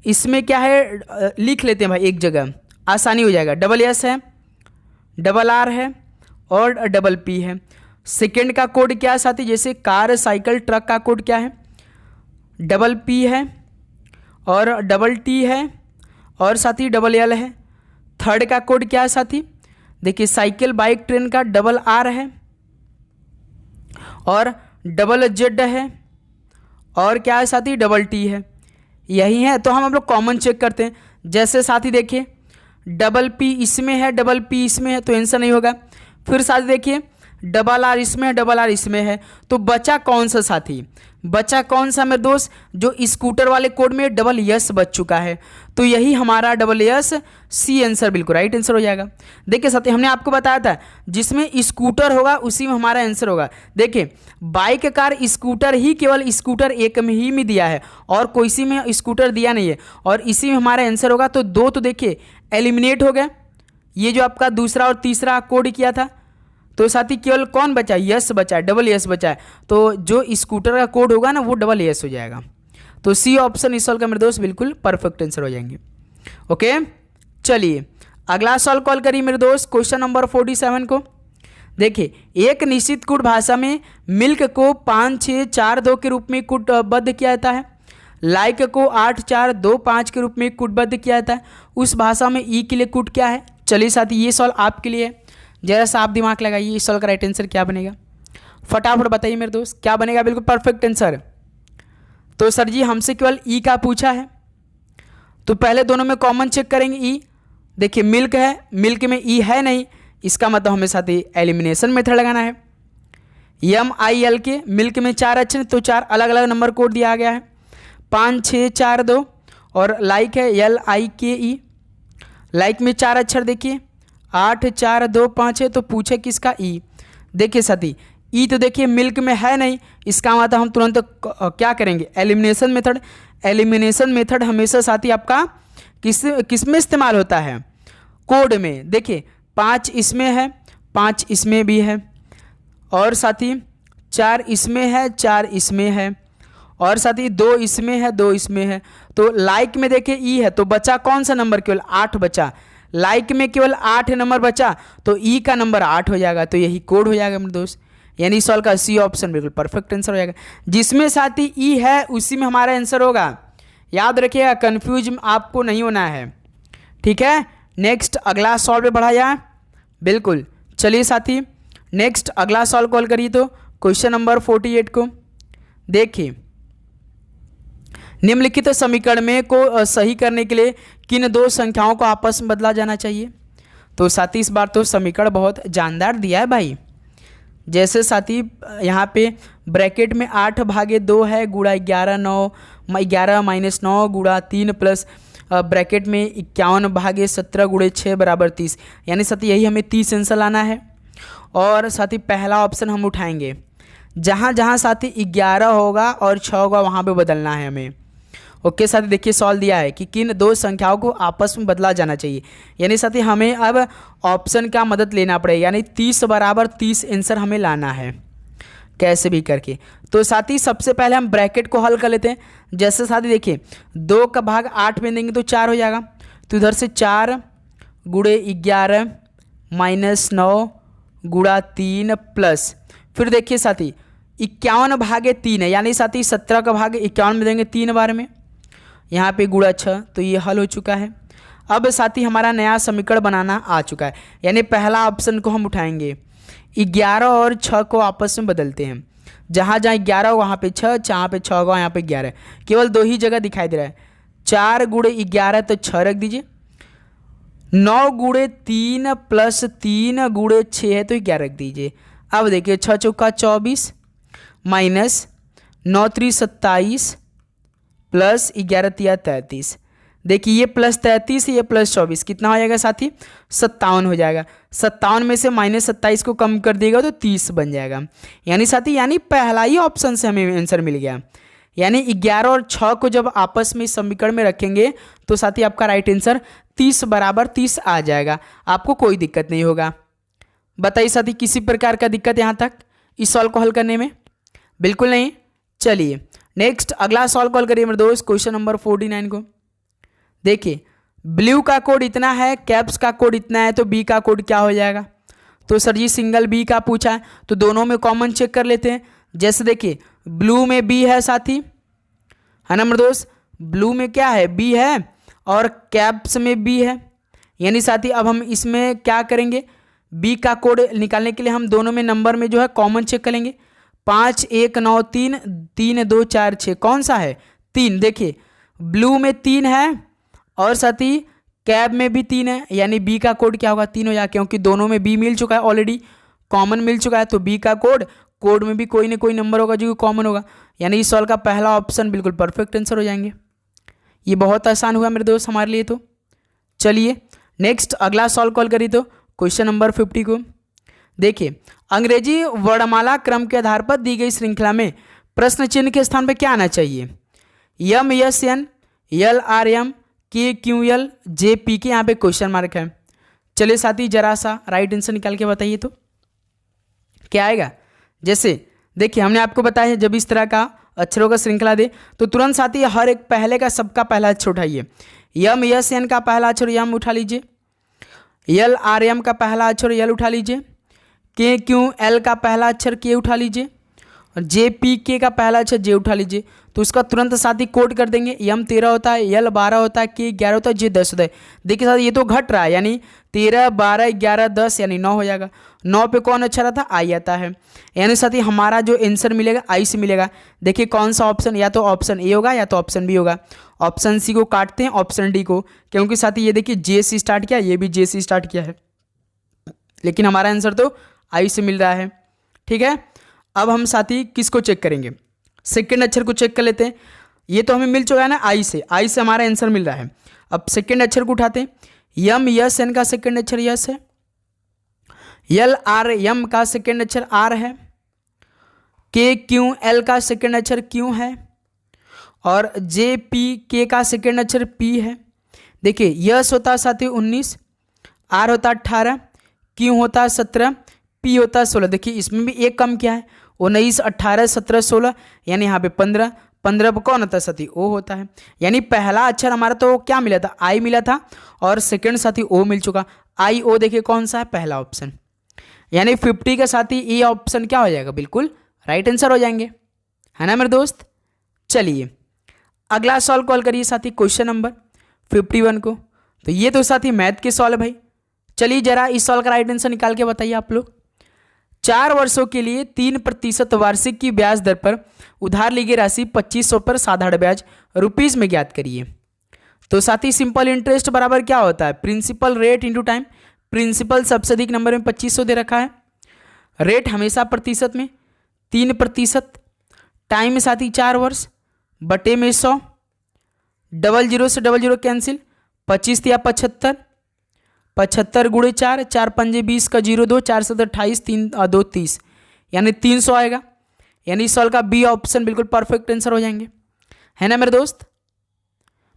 इसमें क्या है, लिख लेते हैं भाई एक जगह, आसानी हो जाएगा। डबल एस है, डबल आर है और डबल पी है। सेकेंड का कोड क्या है साथी? जैसे कार, साइकिल, ट्रक का कोड क्या है? डबल पी है और डबल टी है और साथी डबल एल है। थर्ड का कोड क्या है साथी? देखिए साइकिल, बाइक, ट्रेन का डबल आर है और डबल जेड है और क्या है साथी? डबल टी है। यही है। तो हम लोग कॉमन चेक करते हैं। जैसे साथी देखिए डबल पी इसमें है, डबल पी इसमें है, तो आंसर नहीं होगा। फिर साथी देखिए डबल आर इसमें है, डबल आर इसमें है, तो बचा कौन सा साथी? बचा कौन सा मेरे दोस्त? जो स्कूटर वाले कोड में डबल एस बच चुका है, तो यही हमारा डबल एस, सी आंसर बिल्कुल राइट आंसर हो जाएगा। देखिए साथी हमने आपको बताया था जिसमें स्कूटर होगा उसी में हमारा आंसर होगा। देखिए बाइक, कार, स्कूटर ही केवल स्कूटर एक में ही में दिया है और कोई सी में स्कूटर दिया नहीं है और इसी में हमारा आंसर होगा। तो दो तो देखिए एलिमिनेट हो गए, ये जो आपका दूसरा और तीसरा कोड किया था। तो साथी केवल कौन बचा? यस बचा है, डबल एस बचा है। तो जो स्कूटर का कोड होगा ना वो डबल एस हो जाएगा। तो सी ऑप्शन इस सॉल्व का मेरे दोस्त बिल्कुल परफेक्ट आंसर हो जाएंगे। ओके चलिए अगला सॉल्व कॉल करिए मेरे दोस्त क्वेश्चन नंबर 47 को। देखिए एक निश्चित कूट भाषा में मिल्क को 5, 6, 4, 2 के रूप में कूटबद्ध किया जाता है। लाइक को 8, 4, 2, 5 के रूप में कूटबद्ध किया जाता है। उस भाषा में ई के लिए कूट क्या है? चलिए साथी ये सॉल्व आपके लिए है, जरा सा आप दिमाग लगाइए। इस सॉल्व का राइट आंसर क्या बनेगा? फटाफट बताइए मेरे दोस्त क्या बनेगा बिल्कुल परफेक्ट आंसर। तो सर जी हमसे केवल ई का पूछा है, तो पहले दोनों में कॉमन चेक करेंगे। ई देखिए मिल्क है, मिल्क में ई है नहीं, इसका मतलब हमें साथ ही एलिमिनेशन मेथड लगाना है। MIL के मिल्क में 4 अक्षर, तो 4 अलग अलग नंबर कोड दिया गया है, 5, 6, 4, 2। और लाइक है LIKE, लाइक में 4 अक्षर देखिए 8, 4, 2, 5 है, तो पूछे किसका? ई। देखिए साथी ई तो देखिए मिल्क में है नहीं, इसका मतलब हम तुरंत क्या करेंगे? Elimination method. एलिमिनेशन मेथड हमेशा साथी आपका किस में इस्तेमाल होता है? कोड में। देखिए 5 इसमें है, 5 इसमें भी है और साथी 4 इसमें है, 4 इसमें है और साथी 2 इसमें है, 2 इसमें है। तो लाइक में देखिए ई है, तो बचा कौन सा नंबर? केवल 8 बचा। लाइक में केवल 8 नंबर बचा, तो ई का नंबर 8 हो जाएगा। तो यही कोड हो जाएगा मेरे दोस्त, यानी सॉल्व का सी ऑप्शन बिल्कुल परफेक्ट आंसर हो जाएगा। जिसमें साथी ई है उसी में हमारा आंसर होगा। याद रखिएगा, कंफ्यूज आपको नहीं होना है, ठीक है। नेक्स्ट अगला सॉल्व पे बढ़ा जाए बिल्कुल। चलिए साथी नेक्स्ट अगला सॉल्व कॉल करिए तो क्वेश्चन नंबर 48 को। देखिए निम्नलिखित समीकरण में को सही करने के लिए किन 2 संख्याओं को आपस में बदला जाना चाहिए? तो साथी इस बार तो समीकरण बहुत जानदार दिया है भाई। जैसे साथी यहाँ पे ब्रैकेट में 8/2 है गुणा 11, 9, 11 - 9 गुणा 3 प्लस ब्रैकेट में 51/17 गुणे 6 = 30, यानी साथी यही हमें 30 आंसर लाना है। और साथी पहला ऑप्शन हम उठाएंगे, जहाँ जहाँ साथी 11 होगा और 6 होगा वहाँ पे बदलना है हमें। ओके साथी देखिए सॉल्व दिया है कि किन 2 संख्याओं को आपस में बदला जाना चाहिए, यानी साथी हमें अब ऑप्शन का मदद लेना पड़ेगा, यानी 30 = 30 आंसर हमें लाना है कैसे भी करके। तो साथी सबसे पहले हम ब्रैकेट को हल कर लेते हैं। जैसे साथी देखिए 2 का भाग 8 में देंगे तो 4 हो जाएगा, तो इधर से 4 × 11 - 9 गुणा 3 प्लस, फिर देखिए साथी 51/3 है, यानी साथी 17 का भाग 51 में देंगे 3 बार में, यहाँ पे गुणा 6, तो ये हल हो चुका है। अब साथी हमारा नया समीकरण बनाना आ चुका है, यानी पहला ऑप्शन को हम उठाएंगे, 11 और 6 को आपस में बदलते हैं, जहाँ जहाँ 11 वहाँ पे 6, जहाँ पे 6 होगा यहाँ पे 11, केवल 2 ही जगह दिखाई दे रहा है। 4 गुणे 11 तो 6 रख दीजिए, 9 गुणे 3 प्लस 3 गुणे 6 है तो 11 रख दीजिए। अब देखिए 6 चौका 24 माइनस 9 3 27 प्लस 11 तिया 33, देखिए ये प्लस 33 ये प्लस 24 कितना हो जाएगा साथी 57 हो जाएगा। 57 में से -27 को कम कर देगा तो 30 बन जाएगा, यानी साथी यानी पहला ही ऑप्शन से हमें आंसर मिल गया। यानी 11 और 6 को जब आपस में समीकरण में रखेंगे तो साथी आपका राइट आंसर 30 बराबर 30 आ जाएगा, आपको कोई दिक्कत नहीं होगा। बताइए साथी किसी प्रकार का दिक्कत यहाँ तक इस सॉल्व को हल करने में? बिल्कुल नहीं। चलिए नेक्स्ट अगला सॉल्व कॉल करिए मेरे दोस्त, क्वेश्चन नंबर 49 को। देखिए ब्लू का कोड इतना है, कैप्स का कोड इतना है, तो बी का कोड क्या हो जाएगा? तो सर जी सिंगल बी का पूछा है तो दोनों में कॉमन चेक कर लेते हैं। जैसे देखिए ब्लू में बी है साथी, है ना मेरे दोस्त, ब्लू में क्या है बी है और कैप्स में बी है, यानी साथी अब हम इसमें क्या करेंगे, बी का कोड निकालने के लिए हम दोनों में नंबर में जो है कॉमन चेक करेंगे। 5 1 9 3 3 2 4 6 कौन सा है 3, देखिए ब्लू में 3 है और साथी कैब में भी 3 है, यानी बी का कोड क्या होगा 3 हो जाएगा, क्योंकि दोनों में बी मिल चुका है ऑलरेडी, कॉमन मिल चुका है, तो बी का कोड में भी कोई ना कोई नंबर होगा जो कॉमन होगा, यानी इस सॉल्व का पहला ऑप्शन बिल्कुल परफेक्ट आंसर हो जाएंगे। ये बहुत आसान हुआ मेरे दोस्त हमारे लिए। तो चलिए नेक्स्ट अगला सॉल्व कॉल करिए तो क्वेश्चन नंबर 50 को। देखिए अंग्रेजी वर्णमाला क्रम के आधार पर दी गई श्रृंखला में प्रश्न चिन्ह के स्थान पर क्या आना चाहिए? यम यस एन, यल आर एम, के क्यू एल, जे पी के, यहाँ पे क्वेश्चन मार्क है। चलिए साथी जरा सा राइट आंसर निकाल के बताइए तो क्या आएगा। जैसे देखिए हमने आपको बताया जब इस तरह का अक्षरों का श्रृंखला दे तो तुरंत साथी हर एक पहले का सबका पहला अक्षर उठाइए। यम यस एन का पहला अक्षर यम उठा लीजिए, यल आर एम का पहला अक्षर यल उठा लीजिए, के क्यू एल का पहला अक्षर के उठा लीजिए और जे पी के का पहला अक्षर जे उठा लीजिए। तो उसका तुरंत साथ ही कोड कर देंगे, यम 13 होता है, यल 12 होता है, के 11 होता है, जे 10 होता है। देखिए साथ ये तो घट रहा है, यानी 13 12 11 10 यानी 9 हो जाएगा। 9 पे कौन अच्छा रहता है आई आता है, यानी साथ ही हमारा जो आंसर मिलेगा आई से मिलेगा। देखिए कौन सा ऑप्शन, या तो ऑप्शन ए होगा या तो ऑप्शन बी होगा। ऑप्शन सी को काटते हैं, ऑप्शन डी को, क्योंकि साथ ही ये देखिए जे से स्टार्ट किया, ये भी जे से स्टार्ट किया है, लेकिन हमारा आंसर तो आई से मिल रहा है। ठीक है, अब हम साथी किसको चेक करेंगे, सेकंड अक्षर को चेक कर लेते हैं। ये तो हमें मिल चुका है ना आई से हमारा आंसर मिल रहा है। अब सेकंड अक्षर को उठाते हैं, यम यस एन का सेकंड अक्षर यस है, यल आर यम का सेकंड अक्षर आर है, के क्यू एल का सेकंड अक्षर क्यू है और जे पी के का सेकंड अक्षर पी है। देखिए यस होता है साथी 19, आर होता 18, क्यू होता 17, पी होता 16। देखिए इसमें भी एक कम क्या है, 19 18 17 16, यानी यहाँ पे 15 15 पर कौन होता है साथी ओ होता है। यानी पहला अक्षर हमारा तो क्या मिला था आई मिला था और सेकंड साथी ओ मिल चुका। आई ओ देखिए कौन सा है पहला ऑप्शन, यानी 50 का साथी ए ऑप्शन क्या हो जाएगा बिल्कुल राइट आंसर हो जाएंगे, है ना मेरे दोस्त। चलिए अगला सॉल्व कॉल करिए साथी क्वेश्चन नंबर 51 को। तो ये तो साथी मैथ के सॉल्व है भाई। चलिए जरा इस सॉल्व का राइट आंसर निकाल के बताइए आप लोग। 4 वर्षों के लिए 3% वार्षिक की ब्याज दर पर उधार ली गई राशि 2500 पर साधारण ब्याज रुपीज में ज्ञात करिए। तो साथी सिंपल इंटरेस्ट बराबर क्या होता है, principal rate into time. Principal सबसे अधिक नंबर में 2500 दे रखा है, रेट हमेशा प्रतिशत में 3%, टाइम में साथी 4 वर्ष बटे में 100, डबल जीरो से डबल जीरो कैंसिल, 25 या 75, 75 गुणे 4, 4 पंजे 20 का 0 2, 4 7 28, 3 2 30, यानी 300 आएगा। यानी इस सवाल का बी ऑप्शन बिल्कुल परफेक्ट आंसर हो जाएंगे, है ना मेरे दोस्त।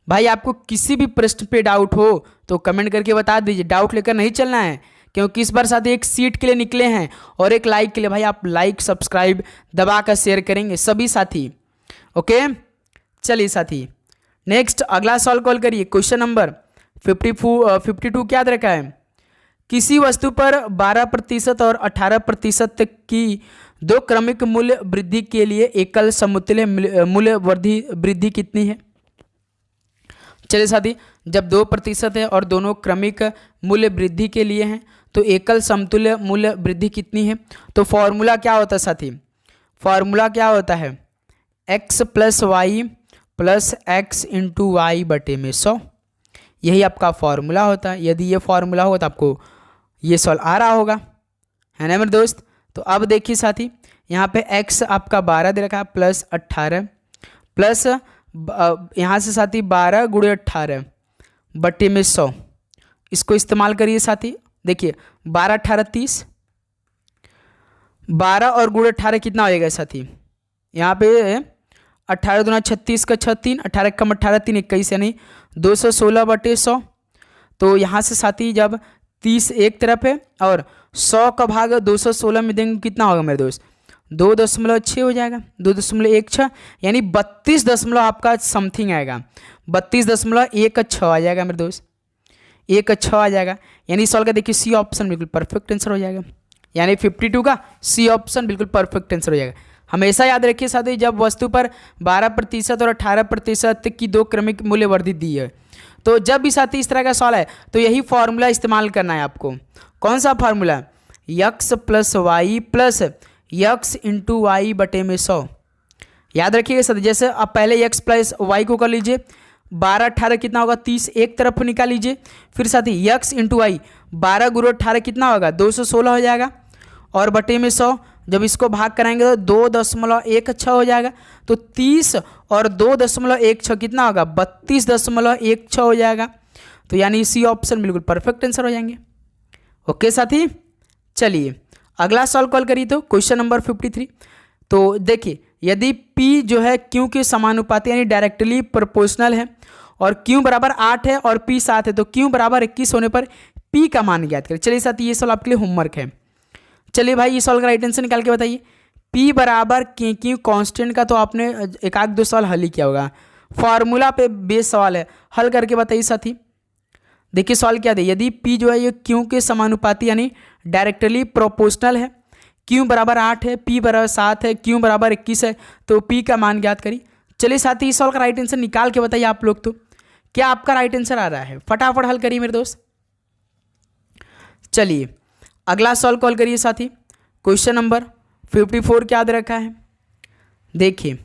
भाई आपको किसी भी प्रश्न पे डाउट हो तो कमेंट करके बता दीजिए, डाउट लेकर नहीं चलना है, क्योंकि इस बार साथी एक सीट के लिए निकले हैं और एक लाइक के लिए। भाई आप लाइक सब्सक्राइब दबा कर शेयर करेंगे सभी साथी, ओके। चलिए साथी नेक्स्ट अगला सॉल्व कॉल करिए क्वेश्चन नंबर 52 क्या रखा है किसी वस्तु पर 12% और 18% की दो क्रमिक मूल्य वृद्धि के लिए एकल समतुल्य मूल्य वृद्धि कितनी है? चलिए साथी, जब 2% है और दोनों क्रमिक मूल्य वृद्धि के लिए हैं तो एकल समतुल्य मूल्य वृद्धि कितनी है? तो फॉर्मूला क्या होता है साथी? फॉर्मूला क्या होता है? x plus y plus x into y बटे में 100, यही आपका फॉर्मूला होता है। यदि ये फॉर्मूला हो तो आपको ये सवाल आ रहा होगा, है ना मेरे दोस्त। तो अब देखिए साथी, यहाँ पे x आपका 12 दे रखा है प्लस 18 प्लस यहाँ से साथी 12 गुणे 18 बटे में 100, इसको इस्तेमाल करिए साथी। देखिए 12 18 30, 12 और गुणे 18 कितना हो जाएगा साथी? यहाँ पे 18 दूना 36 का 6 3, 18 कम 18 3 21, यानी 216 बटे 100। तो यहाँ से साथी जब 30 एक तरफ है और 100 का भाग 216 में देंगे कितना होगा मेरे दोस्त? 2.6 हो जाएगा, 2.16, यानी 32 आपका समथिंग आएगा, 32.16 आ जाएगा मेरे दोस्त, 1 आ जाएगा। यानी सॉल्व का देखिए सी ऑप्शन बिल्कुल परफेक्ट आंसर हो जाएगा, यानी 52 का सी ऑप्शन बिल्कुल परफेक्ट आंसर हो जाएगा। हमेशा याद रखिए साथी, जब वस्तु पर 12% और 18% की दो क्रमिक मूल्य वर्धित दी है, तो जब भी साथी इस तरह का सवाल है तो यही फॉर्मूला इस्तेमाल करना है आपको। कौन सा formula? x plus y plus x into y बटे में 100। याद रखिएगा साथी, जैसे आप पहले x प्लस वाई को कर लीजिए, 12 18 कितना होगा? 30 एक तरफ निकाल लीजिए, फिर साथी x इंटू वाई 12 गुणे 18 कितना होगा? 216 हो जाएगा, और बटे में 100, जब इसको भाग कराएंगे तो 2.16 हो जाएगा। तो 30 और 2.16 कितना होगा? 32.16 हो जाएगा। तो यानी सी ऑप्शन बिल्कुल परफेक्ट आंसर हो जाएंगे। ओके साथी, चलिए अगला सॉल्व कॉल करिए। तो क्वेश्चन नंबर 53। तो देखिए, यदि P जो है Q के समानुपाती यानी डायरेक्टली प्रोपोर्शनल है और Q बराबर 8 है और P 7 है, तो Q बराबर 21 होने पर P का मान ज्ञात करें। चलिए साथी, ये सवाल आपके लिए होमवर्क है। चलिए भाई, ये सॉल्व का राइट आंसर निकाल के बताइए। P बराबर Q कांस्टेंट का तो आपने एक आध दो सवाल हल ही किया होगा, फॉर्मूला पे बेस सवाल है, हल करके बताइए साथी। देखिए सवाल क्या दे, यदि P जो है ये Q के समानुपाती यानी डायरेक्टली प्रोपोर्शनल है, Q बराबर 8 है, P बराबर 7 है, Q बराबर 21 है, तो P का मान ज्ञात करिए। चलिए साथी, इस सवाल का राइट आंसर निकाल के बताइए आप लोग। तो क्या आपका राइट आंसर आ रहा है? फटाफट हल करिए मेरे दोस्त। चलिए अगला सॉल्व कॉल करिए साथी। क्वेश्चन नंबर 54 क्या दे रखा है? देखिए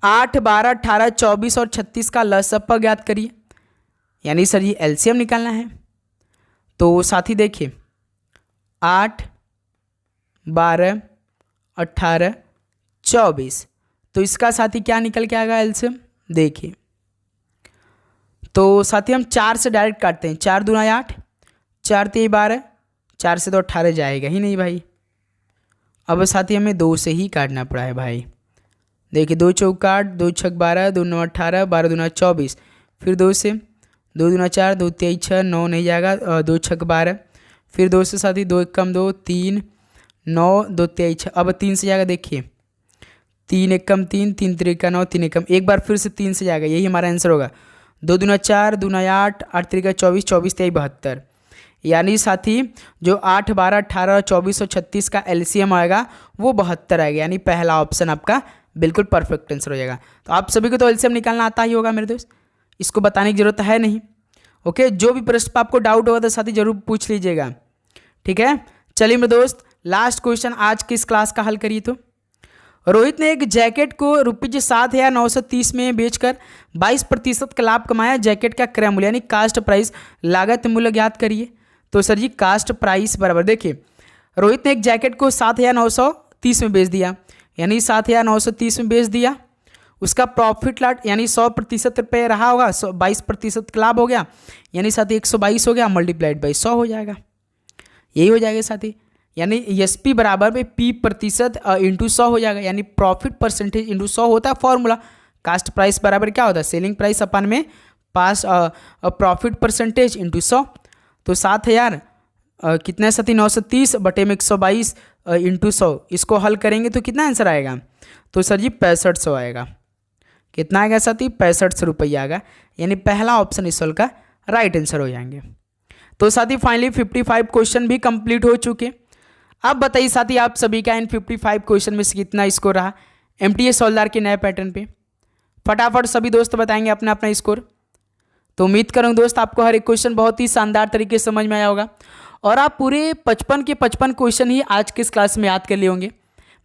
8 12 18 24 और 36 का लसअ ज्ञात करिए, यानी सर ये एलसीएम निकालना है। तो साथी देखिए 8 12 18 24, तो इसका साथी क्या निकल के आएगा एलसीएम? देखिए तो साथी हम 4 से डायरेक्ट काटते हैं, 4 दूना 8, 4 3 12, 4 से तो 18 जाएगा ही नहीं भाई। अब साथी हमें 2 से ही काटना पड़ा है भाई। देखिए 2 चौक 8, 2 छक 12, 2 9 18, 12 दूना 24, फिर 2 से 2 दूना 4, 2 3 6, 9 नहीं जाएगा, 2 छक 12, फिर 2 से साथी 2 1 कम 2 3 9, 2 3 6, अब 3 से जाएगा। देखिए 3 1 कम 3, 3 3 का 9, 3 1 कम, एक बार फिर से 3 से जाएगा, यही हमारा आंसर होगा। 2 दूना 4, दूना 8, 8 3 का 24, 24 3 72, यानी साथी जो 8 12 18 24 और 36 का एलसीएम आएगा वो 72 आएगा, यानी पहला ऑप्शन आपका बिल्कुल परफेक्ट आंसर हो जाएगा। तो आप सभी को तो एलसीएम निकालना आता ही होगा मेरे दोस्त, इसको बताने की जरूरत है नहीं। ओके, जो भी प्रश्न पर आपको डाउट होगा तो साथी जरूर पूछ लीजिएगा, ठीक है। चलिए मेरे दोस्त, लास्ट क्वेश्चन आज की इस क्लास का हल करिए। तो रोहित ने एक जैकेट को ₹7,930 में बेचकर 22% का लाभ कमाया। जैकेट का क्रय मूल्य यानी कास्ट प्राइस, लागत मूल्य ज्ञात करिए। तो सर जी कास्ट प्राइस बराबर, देखिए रोहित ने एक जैकेट को 7,930 में बेच दिया, यानी 7,930 में बेच दिया। उसका प्रॉफिट लॉट यानी 100% रुपये रहा होगा, 22% का लाभ हो गया, यानी साथी 122 हो गया, मल्टीप्लाइड बाई 100 हो जाएगा, यही हो जाएगा साथी। यानी एसपी बराबर में पी प्रतिशत इंटू 100 हो जाएगा, यानी प्रॉफिट परसेंटेज इंटू 100 होता है फॉर्मूला। कास्ट प्राइस बराबर क्या होता है? सेलिंग प्राइस अपन में पास प्रॉफिट परसेंटेज इंटू 100। तो 7,000 कितने साथी 930 बटे में 122 इंटू 100, इसको हल करेंगे तो कितना आंसर आएगा? तो सर जी 6500 आएगा। कितना आएगा साथी? 6500 रुपये आएगा, यानी पहला ऑप्शन इस सवाल का राइट आंसर हो जाएंगे। तो साथी फाइनली 55 क्वेश्चन भी कंप्लीट हो चुके। अब बताइए साथी आप सभी का इन 55 क्वेश्चन में से कितना स्कोर रहा एमटीएस हवलदार के नए पैटर्न पे। फटाफट सभी दोस्त बताएंगे अपना अपना स्कोर। तो उम्मीद करूँ दोस्त आपको हर एक क्वेश्चन बहुत ही शानदार तरीके से समझ में आया होगा और आप पूरे 55 के 55 क्वेश्चन ही आज के इस क्लास में याद कर लिए होंगे।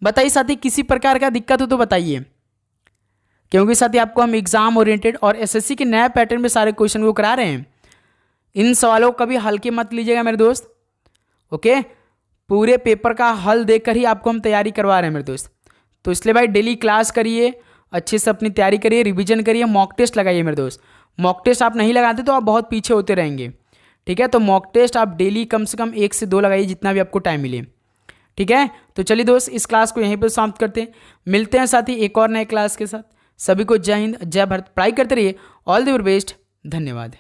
बताइए साथी किसी प्रकार का दिक्कत हो तो बताइए, क्योंकि साथी आपको हम एग्जाम ओरिएंटेड और एसएससी के नए पैटर्न में सारे क्वेश्चन को करा रहे हैं। इन सवालों को कभी हल्के मत लीजिएगा मेरे दोस्त, ओके। पूरे पेपर का हल देखकर ही आपको हम तैयारी करवा रहे हैं मेरे दोस्त। तो इसलिए भाई डेली क्लास करिए, अच्छे से अपनी तैयारी करिए, रिवीजन करिए, मॉक टेस्ट लगाइए मेरे दोस्त। मॉक टेस्ट आप नहीं लगाते तो आप बहुत पीछे होते रहेंगे, ठीक है। तो मॉक टेस्ट आप डेली कम से कम 1 से 2 लगाइए, जितना भी आपको टाइम मिले, ठीक है। तो चलिए दोस्त इस क्लास को यहीं पर समाप्त करते हैं। मिलते हैं साथी एक और नए क्लास के साथ। सभी को जय हिंद, जय भारत। पढ़ाई करते रहिए। All the best. धन्यवाद।